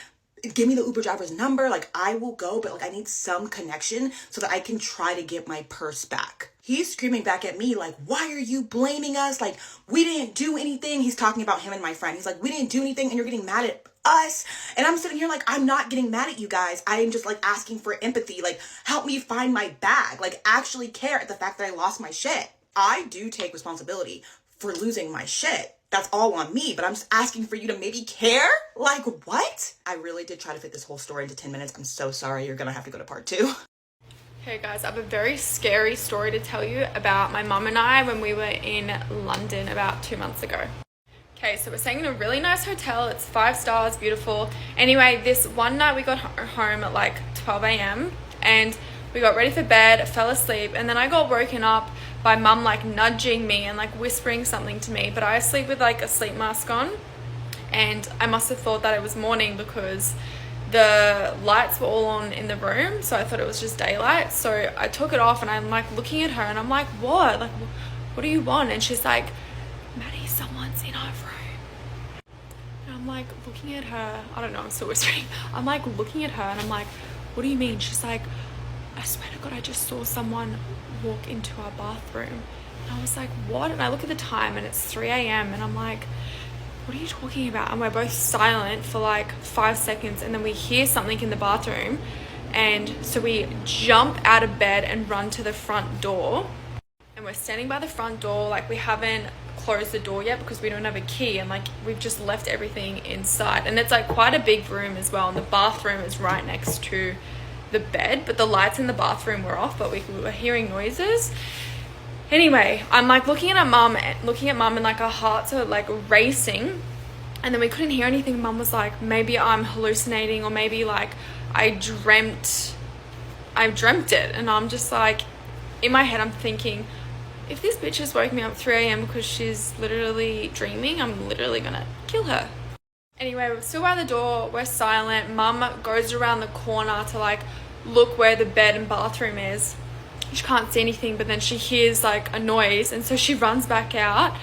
give me the Uber driver's number. Like, I will go, but like, I need some connection so that I can try to get my purse back. He's screaming back at me like, why are you blaming us? Like, we didn't do anything. He's talking about him and my friend. He's like, we didn't do anything and you're getting mad at us. And I'm sitting here like, I'm not getting mad at you guys. I am just like asking for empathy. Like, help me find my bag. Like, actually care at the fact that I lost my shit. I do take responsibility for losing my shit. That's all on me, but I'm just asking for you to maybe care? Like, what? I really did try to fit this whole story into 10 minutes. I'm so sorry. You're gonna have to go to part 2. Hey guys, I have a very scary story to tell you about my mum and I when we were in London about 2 months ago. Okay, so we're staying in a really nice hotel. It's 5 stars, beautiful. Anyway, this one night we got home at like 12 a.m. and we got ready for bed, fell asleep, and then I got woken up by mum like nudging me and like whispering something to me, but I sleep with like a sleep mask on, and I must have thought that it was morning because the lights were all on in the room, so I thought it was just daylight. So I took it off and I'm like looking at her and I'm like, what? Like, what do you want? And she's like, Maddie, someone's in our room. And I'm like looking at her, I don't know, I'm still whispering. I'm like looking at her and I'm like, what do you mean? She's like, I swear to God, I just saw someone walk into our bathroom. And I was like, what? And I look at the time and it's 3 a.m. and I'm like, what are you talking about? And we're both silent for like 5 seconds, and then we hear something in the bathroom, and so we jump out of bed and run to the front door, and we're standing by the front door, like we haven't closed the door yet because we don't have a key, and like we've just left everything inside, and it's like quite a big room as well, and the bathroom is right next to the bed, but the lights in the bathroom were off, but we were hearing noises. Anyway, I'm like looking at mum and like our hearts are like racing, and then we couldn't hear anything. Mum was like, maybe I'm hallucinating, or maybe like I dreamt it. And I'm just like, in my head I'm thinking, if this bitch has woke me up 3 a.m. because she's literally dreaming, I'm literally gonna kill her. Anyway, we're still by the door, we're silent. Mum goes around the corner to like look where the bed and bathroom is. She can't see anything, but then she hears like a noise, and so she runs back out,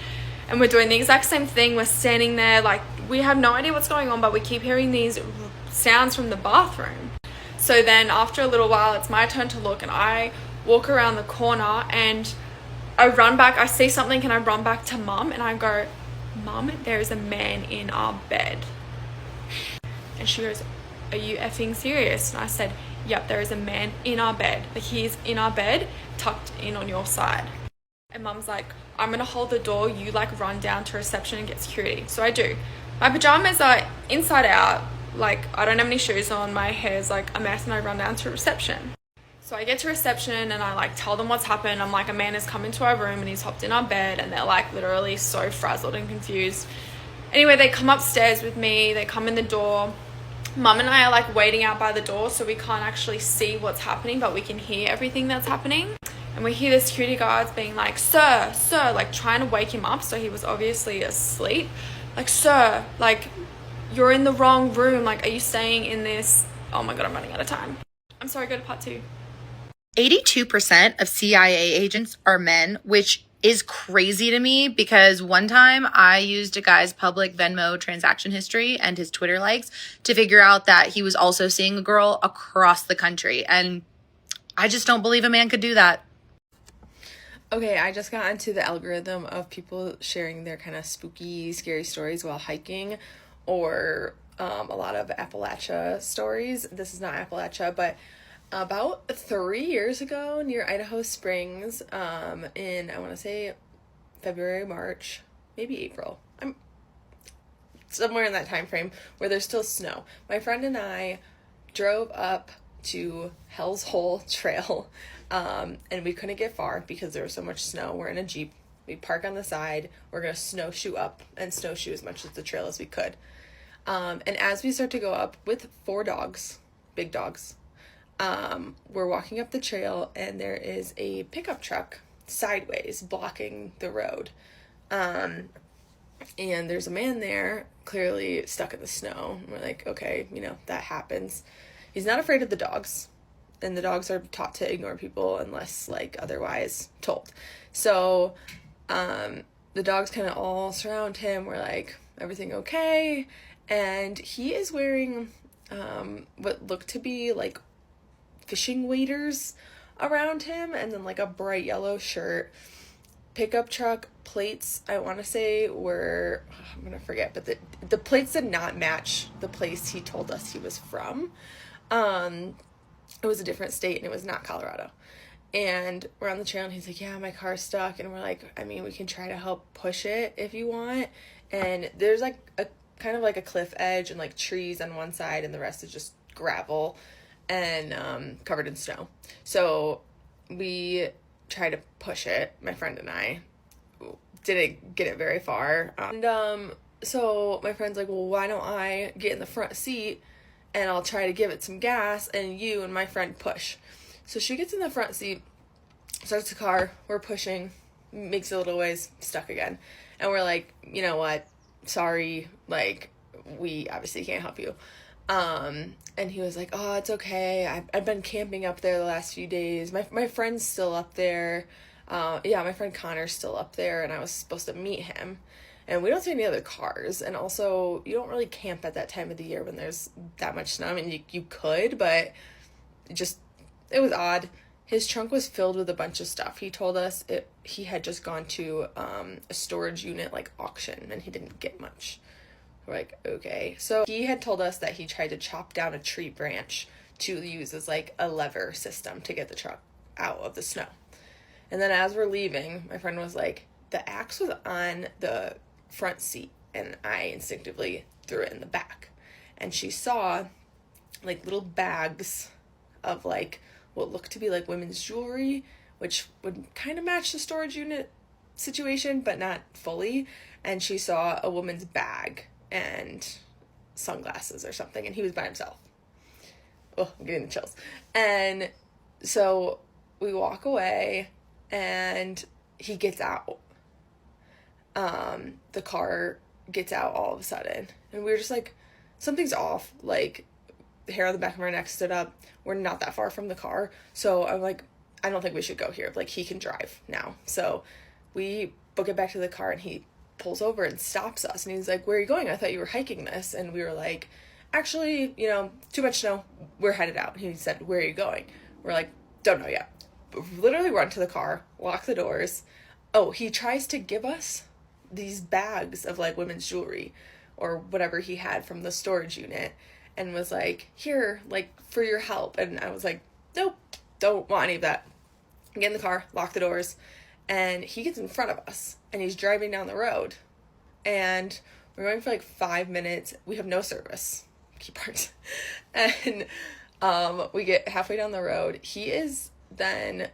and we're doing the exact same thing. We're standing there like we have no idea what's going on, but we keep hearing these sounds from the bathroom. So then after a little while, it's my turn to look, and I walk around the corner and I run back. I see something and I run back to Mum and I go, Mum, there's a man in our bed. And she goes, are you effing serious? And I said, yep, there is a man in our bed. Like, he's in our bed, tucked in on your side. And Mum's like, I'm gonna hold the door, you like run down to reception and get security. So I do. My pajamas are inside out, like, I don't have any shoes on, my hair's like a mess, and I run down to reception. So I get to reception and I like tell them what's happened. I'm like, a man has come into our room and he's hopped in our bed, and they're like literally so frazzled and confused. Anyway, they come upstairs with me, they come in the door. Mum and I are like waiting out by the door, so we can't actually see what's happening, but we can hear everything that's happening. And we hear the security guards being like, sir, like trying to wake him up. So he was obviously asleep. Like, sir, like, you're in the wrong room. Like, are you staying in this? Oh my God, I'm running out of time. I'm sorry, go to part 2. 82% of CIA agents are men, which is crazy to me because one time I used a guy's public Venmo transaction history and his Twitter likes to figure out that he was also seeing a girl across the country. And I just don't believe a man could do that. Okay, I just got into the algorithm of people sharing their kind of spooky, scary stories while hiking, or a lot of Appalachia stories. This is not Appalachia, but about 3 years ago near Idaho Springs, in, I want to say, February, March, maybe April. I'm somewhere in that time frame where there's still snow. My friend and I drove up to Hell's Hole Trail, and we couldn't get far because there was so much snow. We're in a Jeep. We park on the side. We're going to snowshoe up and snowshoe as much of the trail as we could. And as we start to go up with 4 dogs, big dogs, we're walking up the trail, and there is a pickup truck sideways blocking the road. And there's a man there clearly stuck in the snow. And we're like, okay, that happens. He's not afraid of the dogs, and the dogs are taught to ignore people unless like otherwise told. So the dogs kind of all surround him. We're like, everything okay? And he is wearing what looked to be like fishing waders around him, and then like a bright yellow shirt. Pickup truck plates, I want to say, were, I'm gonna forget, but the plates did not match the place he told us he was from. It was a different state, and it was not Colorado. And we're on the trail, and he's like, yeah, my car's stuck. And we're like, I mean, we can try to help push it if you want. And there's like a kind of like a cliff edge and like trees on one side, and the rest is just gravel and covered in snow. So we tried to push it, my friend and I. Didn't get it very far. And so my friend's like, well, why don't I get in the front seat and I'll try to give it some gas, and you and my friend push. So she gets in the front seat, starts the car, we're pushing, makes it a little ways, stuck again. And we're like, you know what, sorry, like, we obviously can't help you. And he was like, oh, it's okay, I've been camping up there the last few days. My friend's still up there. My friend Connor's still up there, and I was supposed to meet him. And we don't see any other cars. And also, you don't really camp at that time of the year when there's that much snow. I mean, you could, but it was odd. His trunk was filled with a bunch of stuff. He told us he had just gone to a storage unit, like, auction, and he didn't get much. We're like, okay. So he had told us that he tried to chop down a tree branch to use as, like, a lever system to get the truck out of the snow. And then as we're leaving, my friend was like, the axe was on the front seat, and I instinctively threw it in the back. And she saw like little bags of like what looked to be like women's jewelry, which would kind of match the storage unit situation, but not fully. And she saw a woman's bag and sunglasses or something, and he was by himself. Oh, I'm getting the chills. And so we walk away, and he gets out. The car gets out all of a sudden, and we were just like, something's off. Like, the hair on the back of our neck stood up. We're not that far from the car, so I'm like, I don't think we should go here. Like, he can drive now. So we book it back to the car, and he pulls over and stops us, and he's like, where are you going? I thought you were hiking this. And we were like, actually, too much snow, we're headed out. And he said, where are you going? We're like, don't know yet. Literally run to the car, lock the doors. Oh, he tries to give us these bags of like women's jewelry or whatever he had from the storage unit, and was like, here, like, for your help. And I was like, nope, don't want any of that. Get in the car, lock the doors, and he gets in front of us, and he's driving down the road, and we're going for like 5 minutes. We have no service he parks. And we get halfway down the road. He is then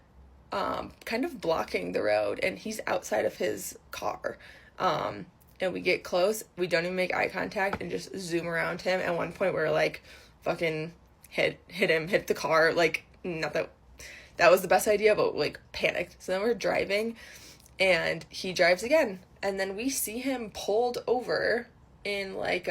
kind of blocking the road, and he's outside of his car. And we get close. We don't even make eye contact and just zoom around him. At one point, we're like, fucking hit the car. Like, not that was the best idea, but like panicked. So then we're driving, and he drives again. And then we see him pulled over in like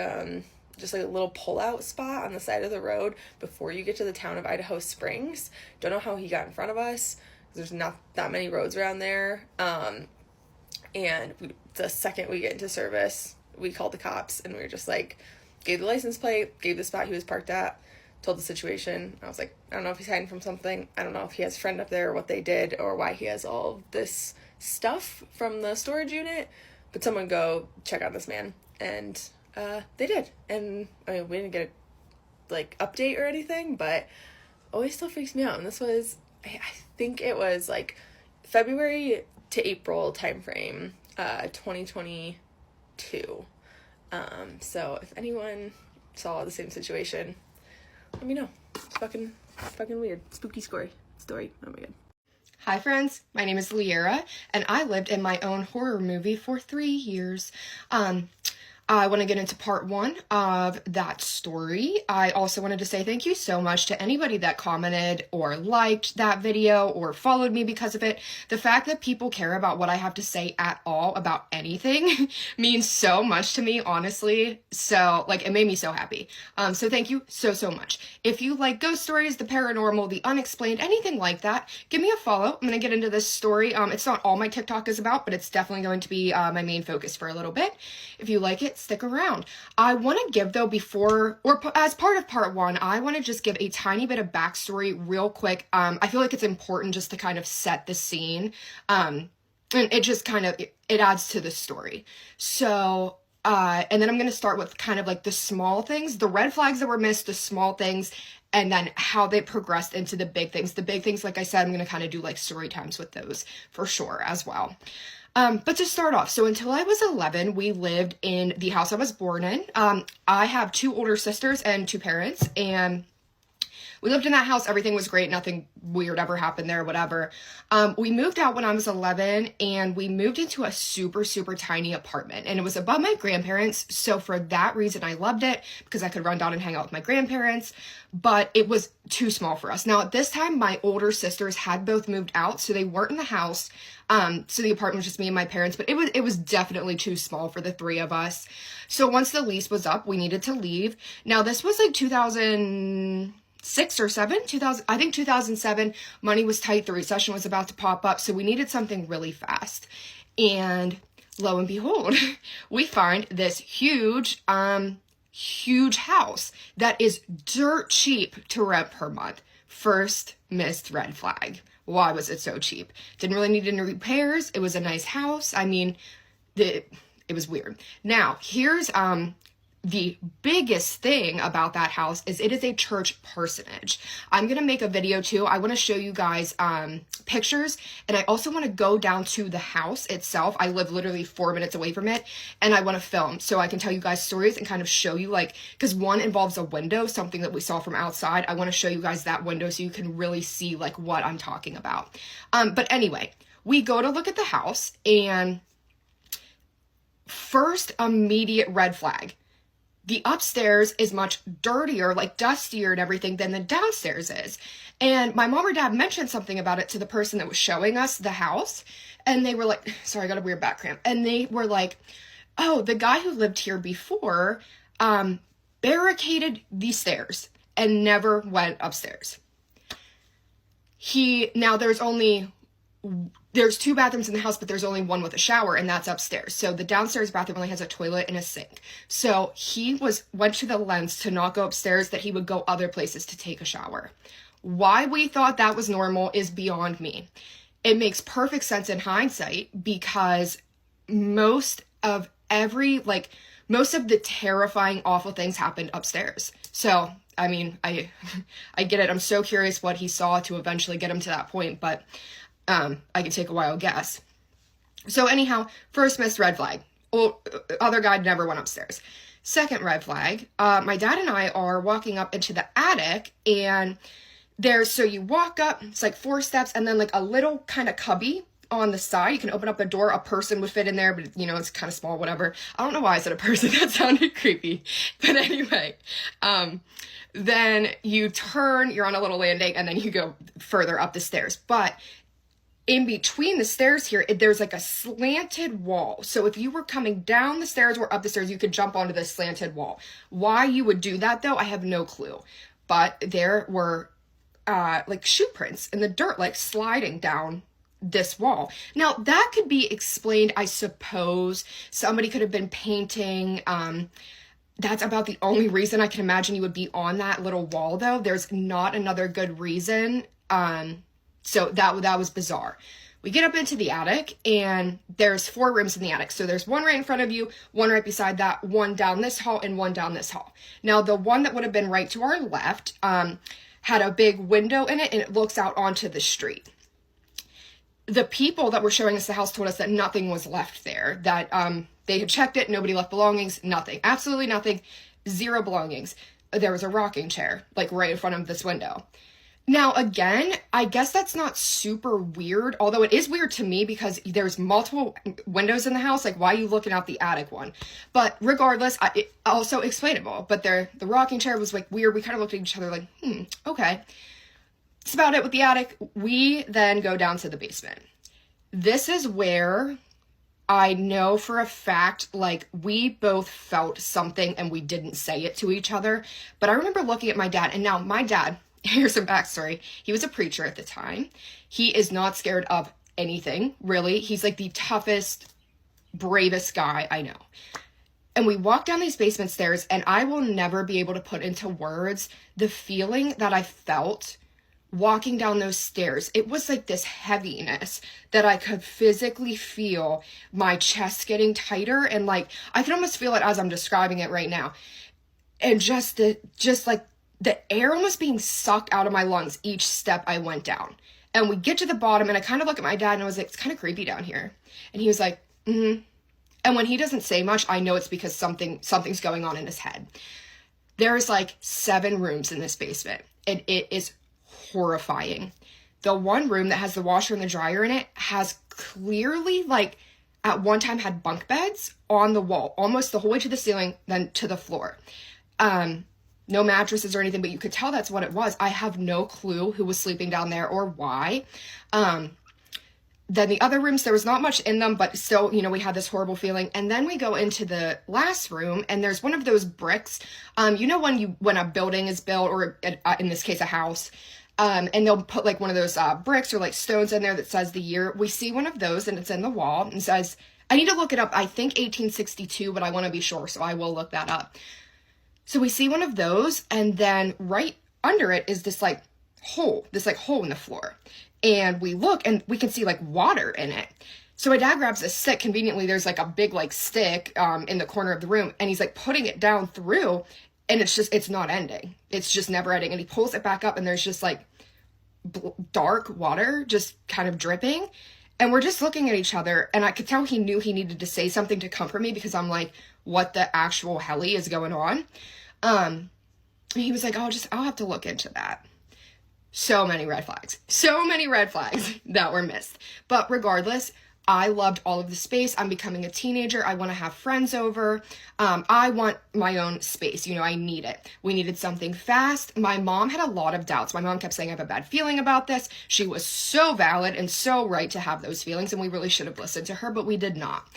just like a little pull-out spot on the side of the road before you get to the town of Idaho Springs. Don't know how he got in front of us. There's not that many roads around there. And the second we get into service, we called the cops, and we were just like, gave the license plate, gave the spot he was parked at, told the situation. I was like, I don't know if he's hiding from something. I don't know if he has a friend up there or what they did or why he has all this stuff from the storage unit, but someone go check on this man. And they did. And I mean, we didn't get a like update or anything, but always still freaks me out. And this was, I think it was like February to April timeframe, 2022. So if anyone saw the same situation, let me know. It's fucking weird. Spooky story. Oh my god. Hi friends, my name is Liera, and I lived in my own horror movie for 3 years. I want to get into part 1 of that story. I also wanted to say thank you so much to anybody that commented or liked that video or followed me because of it. The fact that people care about what I have to say at all about anything means so much to me, honestly. So, like, it made me so happy. So thank you so much. If you like ghost stories, the paranormal, the unexplained, anything like that, give me a follow. I'm going to get into this story. It's not all my TikTok is about, but it's definitely going to be my main focus for a little bit. If you like it, stick around. I want to give, though, before, or as part of part 1, I want to just give a tiny bit of backstory real quick. I feel like it's important just to kind of set the scene. And it just kind of, it adds to the story. So, and then I'm going to start with kind of like the small things, the red flags that were missed, the small things, and then how they progressed into the big things. The big things, like I said, I'm going to kind of do like story times with those for sure as well. But to start off, so until I was 11, we lived in the house I was born in. I have 2 older sisters and 2 parents, and we lived in that house. Everything was great. Nothing weird ever happened there, whatever. We moved out when I was 11, and we moved into a super tiny apartment, and it was above my grandparents. So for that reason, I loved it because I could run down and hang out with my grandparents, but it was too small for us. Now at this time, my older sisters had both moved out, so they weren't in the house. So the apartment was just me and my parents, but it was definitely too small for the 3 of us. So once the lease was up, we needed to leave. Now this was like 2006 or 7, I think 2007. Money was tight. The recession was about to pop up. So we needed something really fast. And lo and behold, we find this huge house that is dirt cheap to rent per month. First missed red flag. Why was it so cheap? Didn't really need any repairs. It was a nice house. I mean, it was weird. Now, here's the biggest thing about that house is it is a church parsonage. I'm going to make a video too. I want to show you guys pictures, and I also want to go down to the house itself. I live literally 4 minutes away from it, and I want to film so I can tell you guys stories and kind of show you, like, because one involves a window, something that we saw from outside. I want to show you guys that window so you can really see like what I'm talking about. But anyway, we go to look at the house, and first immediate red flag. The upstairs is much dirtier, like dustier and everything than the downstairs is. And my mom or dad mentioned something about it to the person that was showing us the house. And they were like, sorry, I got a weird back cramp. And they were like, oh, the guy who lived here before barricaded the stairs and never went upstairs. Now there's 2 bathrooms in the house, but there's only one with a shower, and that's upstairs. So the downstairs bathroom only has a toilet and a sink. So he went to the lengths to not go upstairs, that he would go other places to take a shower. Why we thought that was normal is beyond me. It makes perfect sense in hindsight because most of the terrifying, awful things happened upstairs. So, I mean, I get it. I'm so curious what he saw to eventually get him to that point, but I can take a wild guess. So anyhow, first missed red flag. Well, other guy never went upstairs. Second red flag, my dad and I are walking up into the attic, and so you walk up, it's like 4 steps, and then like a little kind of cubby on the side. You can open up a door, a person would fit in there, but you know, it's kind of small, whatever. I don't know why I said a person, that sounded creepy. But anyway, then you turn, you're on a little landing, and then you go further up the stairs. But in between the stairs here, there's like a slanted wall. So if you were coming down the stairs or up the stairs, you could jump onto this slanted wall. Why you would do that though, I have no clue. But there were like shoe prints in the dirt, like sliding down this wall. Now that could be explained, I suppose. Somebody could have been painting. That's about the only reason I can imagine you would be on that little wall though. There's not another good reason. So that was bizarre. We get up into the attic, and there's 4 rooms in the attic. So there's one right in front of you, one right beside that, one down this hall, and one down this hall. Now the one that would have been right to our left had a big window in it, and it looks out onto the street. The people that were showing us the house told us that nothing was left there, that they had checked it, nobody left belongings, nothing, absolutely nothing, 0 belongings. There was a rocking chair, like right in front of this window. Now, again, I guess that's not super weird, although it is weird to me because there's multiple windows in the house. Like, why are you looking out the attic one? But regardless, it also explainable. But the rocking chair was like weird. We kind of looked at each other like, okay. That's about it with the attic. We then go down to the basement. This is where I know for a fact, like, we both felt something and we didn't say it to each other. But I remember looking at my dad, and now my dad, here's some backstory. He was a preacher at the time. He is not scared of anything, really. He's like the toughest, bravest guy I know. And we walk down these basement stairs, and I will never be able to put into words the feeling that I felt walking down those stairs. It was like this heaviness that I could physically feel my chest getting tighter, and like I can almost feel it as I'm describing it right now. And just like the air almost being sucked out of my lungs each step I went down. And we get to the bottom, and I kind of look at my dad, and I was like, it's kind of creepy down here. And he was like, And when he doesn't say much, I know it's because something's going on in his head. There's like 7 rooms in this basement, and it is horrifying. The one room that has the washer and the dryer in it has clearly, like, at one time had bunk beds on the wall, almost the whole way to the ceiling, then to the floor. No mattresses or anything, but you could tell that's what it was. I have no clue who was sleeping down there or why. Then the other rooms, there was not much in them, but still, you know, we had this horrible feeling. And then we go into the last room, and there's one of those bricks. You know, when a building is built, or in this case, a house, and they'll put like one of those bricks or like stones in there that says the year. We see one of those, and it's in the wall, and says, I need to look it up. I think 1862, but I want to be sure, so I will look that up. So we see one of those, and then right under it is this hole in the floor. And we look, and we can see like water in it. So my dad grabs a stick. Conveniently, there's like a big like stick in the corner of the room, and he's like putting it down through, and it's not ending. It's just never ending. And he pulls it back up, and there's just like dark water just kind of dripping. And we're just looking at each other, and I could tell he knew he needed to say something to comfort me, because I'm like, what the actual helly is going on? And he was like, I'll have to look into that. So many red flags that were missed. But regardless, I loved all of the space. I'm becoming a teenager. I want to have friends over. I want my own space. You know, I need it. We needed something fast. My mom had a lot of doubts. My mom kept saying, I have a bad feeling about this. She was so valid and so right to have those feelings, and we really should have listened to her, but we did not.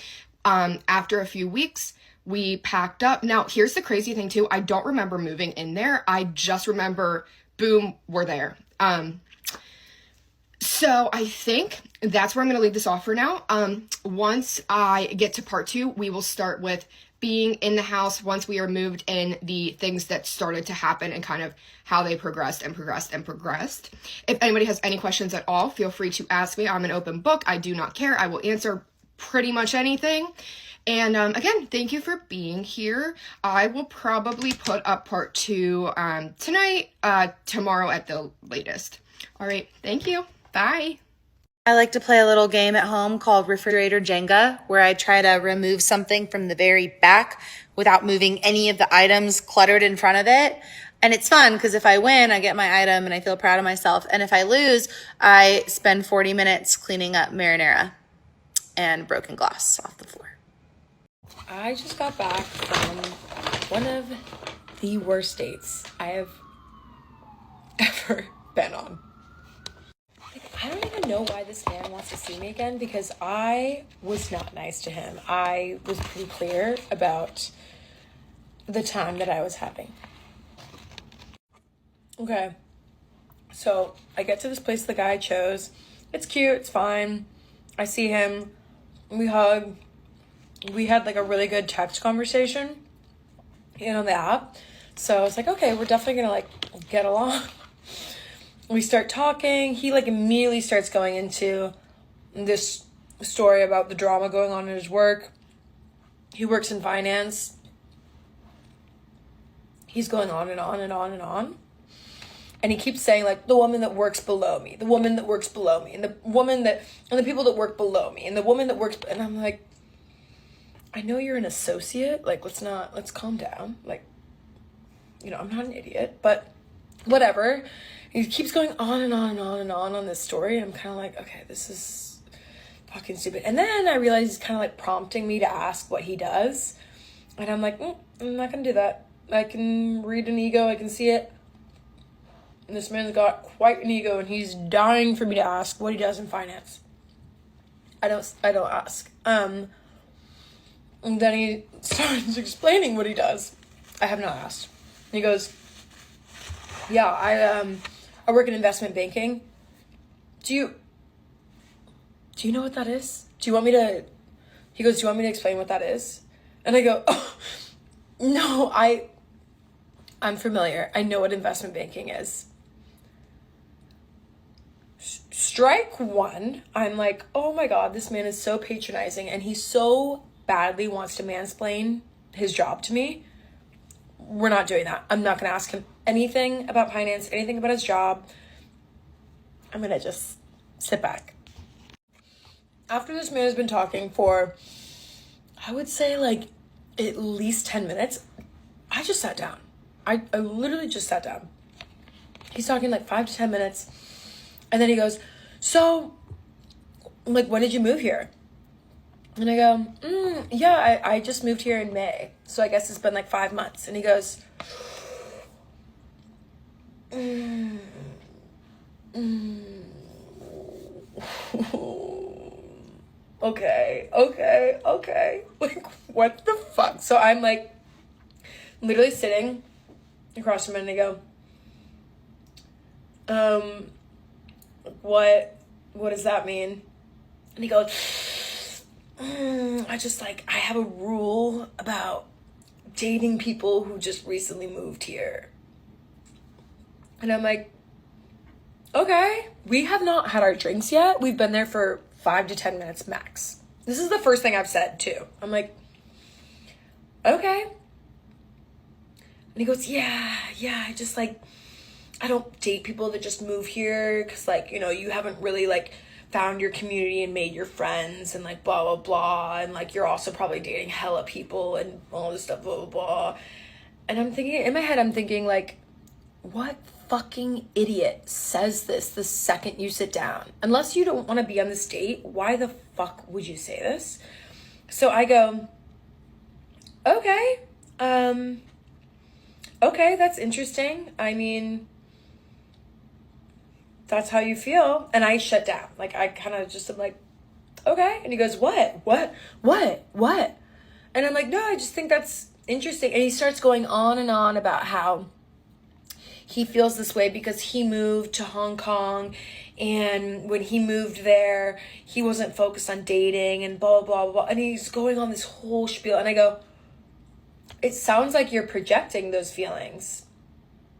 After a few weeks, we packed up. Now, here's the crazy thing too. I don't remember moving in there. I just remember, boom, we're there. So I think that's where I'm going to leave this off for now. Once I get to part 2, we will start with being in the house once we are moved in, the things that started to happen and kind of how they progressed. If anybody has any questions at all, feel free to ask me. I'm an open book. I do not care. I will answer pretty much anything. And again, thank you for being here. I will probably put up part 2 tonight, tomorrow at the latest. All right, thank you. Bye. I like to play a little game at home called Refrigerator Jenga, where I try to remove something from the very back without moving any of the items cluttered in front of it. And it's fun because if I win, I get my item and I feel proud of myself. And if I lose, I spend 40 minutes cleaning up marinara and broken glass off the floor. I just got back from one of the worst dates I have ever been on. I don't even know why this man wants to see me again, because I was not nice to him. I was pretty clear about the time that I was having. Okay, so I get to this place the guy chose. It's cute, it's fine. I see him, we hug. We had like a really good text conversation, on the app. So I was like, okay, we're definitely gonna like get along. We start talking. He like immediately starts going into this story about the drama going on in his work. He works in finance. He's going on and on and on and on. And he keeps saying like, the woman that works below me, the woman that works below me, and the people that work below me, and the woman that works, and I'm like, I know you're an associate, like, let's calm down. Like, I'm not an idiot, but whatever. He keeps going on and on and on and on this story. And I'm kind of like, okay, this is fucking stupid. And then I realize he's kind of like prompting me to ask what he does. And I'm like, I'm not going to do that. I can read an ego. I can see it. And this man's got quite an ego, and he's dying for me to ask what he does in finance. I don't ask. And then he starts explaining what he does. I have not asked. And he goes, yeah, I work in investment banking. Do you know what that is? He goes, do you want me to explain what that is? And I go, oh, no, I'm familiar. I know what investment banking is. Strike one, I'm like, oh my God, this man is so patronizing, and he so badly wants to mansplain his job to me. We're not doing that. I'm not going to ask him anything about finance, anything about his job. I'm going to just sit back. After this man has been talking for, I would say like at least 10 minutes, I just sat down. I literally just sat down. He's talking like 5 to 10 minutes. And then he goes, so, like, when did you move here? And I go, yeah, I just moved here in May. So I guess it's been like 5 months. And he goes, okay. Like, what the fuck? So I'm like, literally sitting across from him, and I go, what does that mean? And he goes, I have a rule about dating people who just recently moved here. And I'm like, okay, we have not had our drinks yet. We've been there for 5 to 10 minutes max. This is the first thing I've said too. I'm like, okay. And he goes, yeah, I don't date people that just move here because, like, you haven't really, like, found your community and made your friends and, like, blah, blah, blah. And, like, you're also probably dating hella people and all this stuff, blah, blah, blah. And I'm thinking, in my head, like, what fucking idiot says this the second you sit down? Unless you don't want to be on this date, why the fuck would you say this? So I go, okay, that's interesting. I mean, that's how you feel. And I shut down. Like, I kind of just am like, okay. And he goes, what? And I'm like, no, I just think that's interesting. And he starts going on and on about how he feels this way because he moved to Hong Kong, and when he moved there, he wasn't focused on dating and blah, blah, blah, blah. And he's going on this whole spiel. And I go, it sounds like you're projecting those feelings.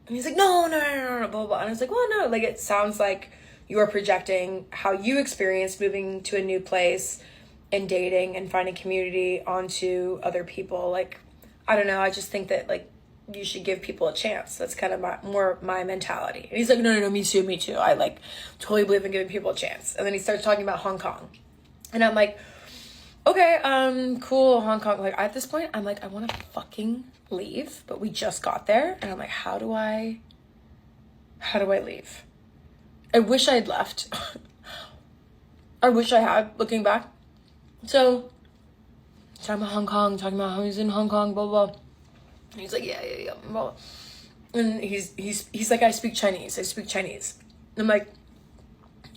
And he's like, no, blah, blah, blah. And I was like, well, no, like, it sounds like you are projecting how you experienced moving to a new place and dating and finding community onto other people. Like, I don't know. I just think that, like, you should give people a chance. That's kind of my mentality. And he's like, no, me too. I, like, totally believe in giving people a chance. And then he starts talking about Hong Kong. And I'm like, okay, cool, Hong Kong. Like, at this point, I'm like, I want to fucking leave, but we just got there, and I'm like, how do I leave? I wish I had left. I wish I had, looking back. So, talking about Hong Kong, talking about how he's in Hong Kong, blah, blah. And he's like, yeah, blah. And he's like, I speak Chinese. And I'm like,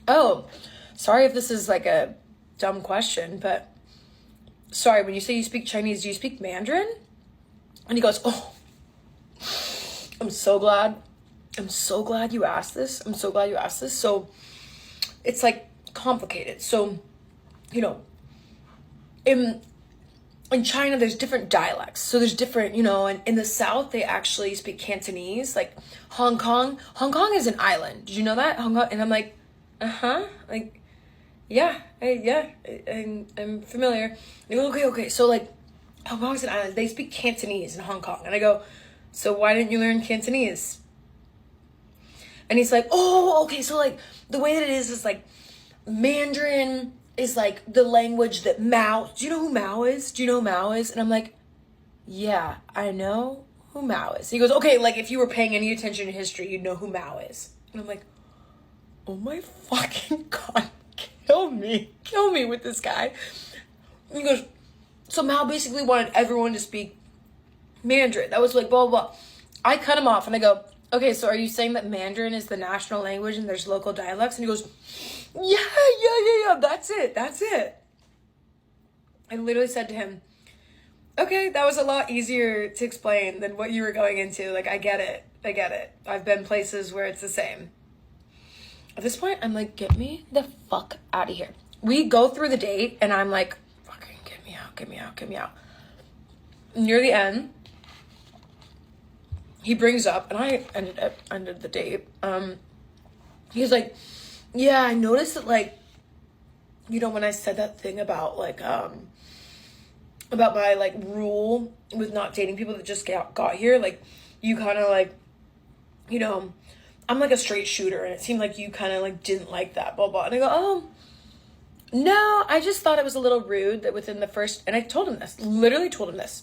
oh, sorry if this is like a dumb question, but sorry, when you say you speak Chinese, do you speak Mandarin? And he goes, oh, I'm so glad you asked this. So it's like complicated. So, you know, in China, there's different dialects. So there's different, you know, and in the South, they actually speak Cantonese. Like Hong Kong is an island. Did you know that? Hong Kong. And I'm like, like, I'm familiar. And he goes, okay. So like, Hong Kong's an island. They speak Cantonese in Hong Kong. And I go, so why didn't you learn Cantonese? And he's like, oh, okay. So like, the way that it is like, Mandarin is like the language that Mao, do you know who Mao is? And I'm like, yeah, I know who Mao is. He goes, okay, like if you were paying any attention to history, you'd know who Mao is. And I'm like, oh my fucking God, kill me with this guy. And he goes, so Mao basically wanted everyone to speak Mandarin. That was like, blah, blah, blah. I cut him off and I go, okay, so are you saying that Mandarin is the national language and there's local dialects? And he goes, yeah, that's it. I literally said to him, okay, that was a lot easier to explain than what you were going into. Like, I get it. I've been places where it's the same. At this point, I'm like, get me the fuck out of here. We go through the date and I'm like, fucking get me out. Near the end, he brings up, and I ended the date. He's like, yeah, I noticed that, like, you know, when I said that thing about like, about my like rule with not dating people that just got here, like, you kind of like, you know, I'm like a straight shooter, and it seemed like you kind of like didn't like that, blah, blah. And I go, oh, no, I just thought it was a little rude that within the first, and I literally told him this.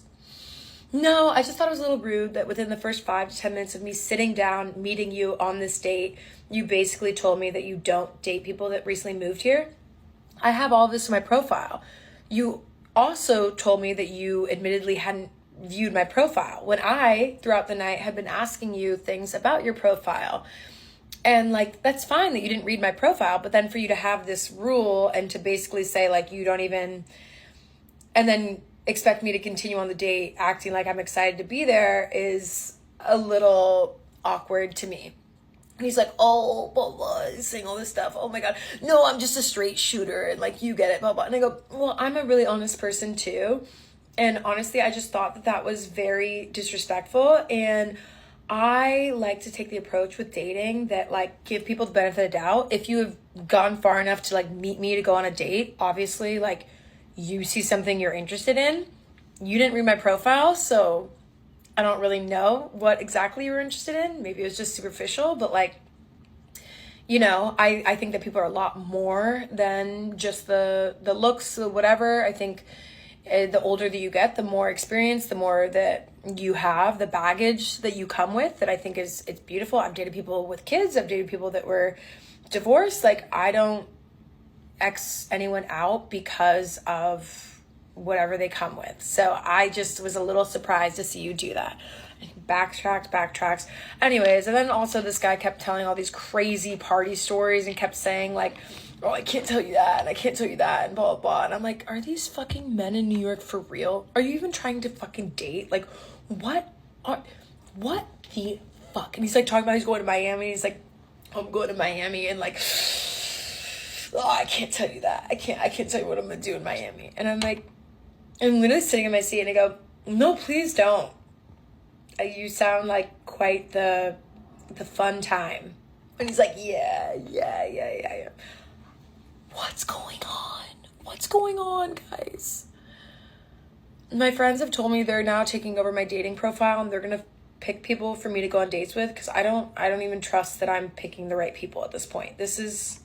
No, I just thought it was a little rude that within the first 5 to 10 minutes of me sitting down, meeting you on this date, you basically told me that you don't date people that recently moved here. I have all this in my profile. You also told me that you admittedly hadn't viewed my profile when I, throughout the night, had been asking you things about your profile. And like, that's fine that you didn't read my profile, but then for you to have this rule and to basically say like, you don't even, and then expect me to continue on the date acting like I'm excited to be there is a little awkward to me. And he's like, oh, blah, blah, he's saying all this stuff. Oh my God. No, I'm just a straight shooter. And like, you get it, blah, blah. And I go, well, I'm a really honest person too. And honestly, I just thought that was very disrespectful. And I like to take the approach with dating that like give people the benefit of the doubt. If you have gone far enough to like meet me to go on a date, obviously like you see something you're interested in. You didn't read my profile, so I don't really know what exactly you were interested in. Maybe it was just superficial, but like, you know, I think that people are a lot more than just the looks, the whatever. I think the older that you get, the more experience, the more that you have, the baggage that you come with, that I think it's beautiful. I've dated people with kids. I've dated people that were divorced. Like, I don't X anyone out because of whatever they come with. So I just was a little surprised to see you do that. Backtracks. Anyways, and then also this guy kept telling all these crazy party stories and kept saying like, oh, I can't tell you that, and I can't tell you that, and blah, blah, blah. And I'm like, are these fucking men in New York for real? Are you even trying to fucking date? Like, what the fuck? And he's like talking about he's going to Miami. He's like, I'm going to Miami, and like, oh, I can't tell you that. I can't tell you what I'm gonna do in Miami. And I'm like, I'm literally sitting in my seat, and I go, no, please don't. You sound like quite the fun time. And he's like, yeah. What's going on, guys? My friends have told me they're now taking over my dating profile, and they're gonna pick people for me to go on dates with, because I don't even trust that I'm picking the right people at this point. This is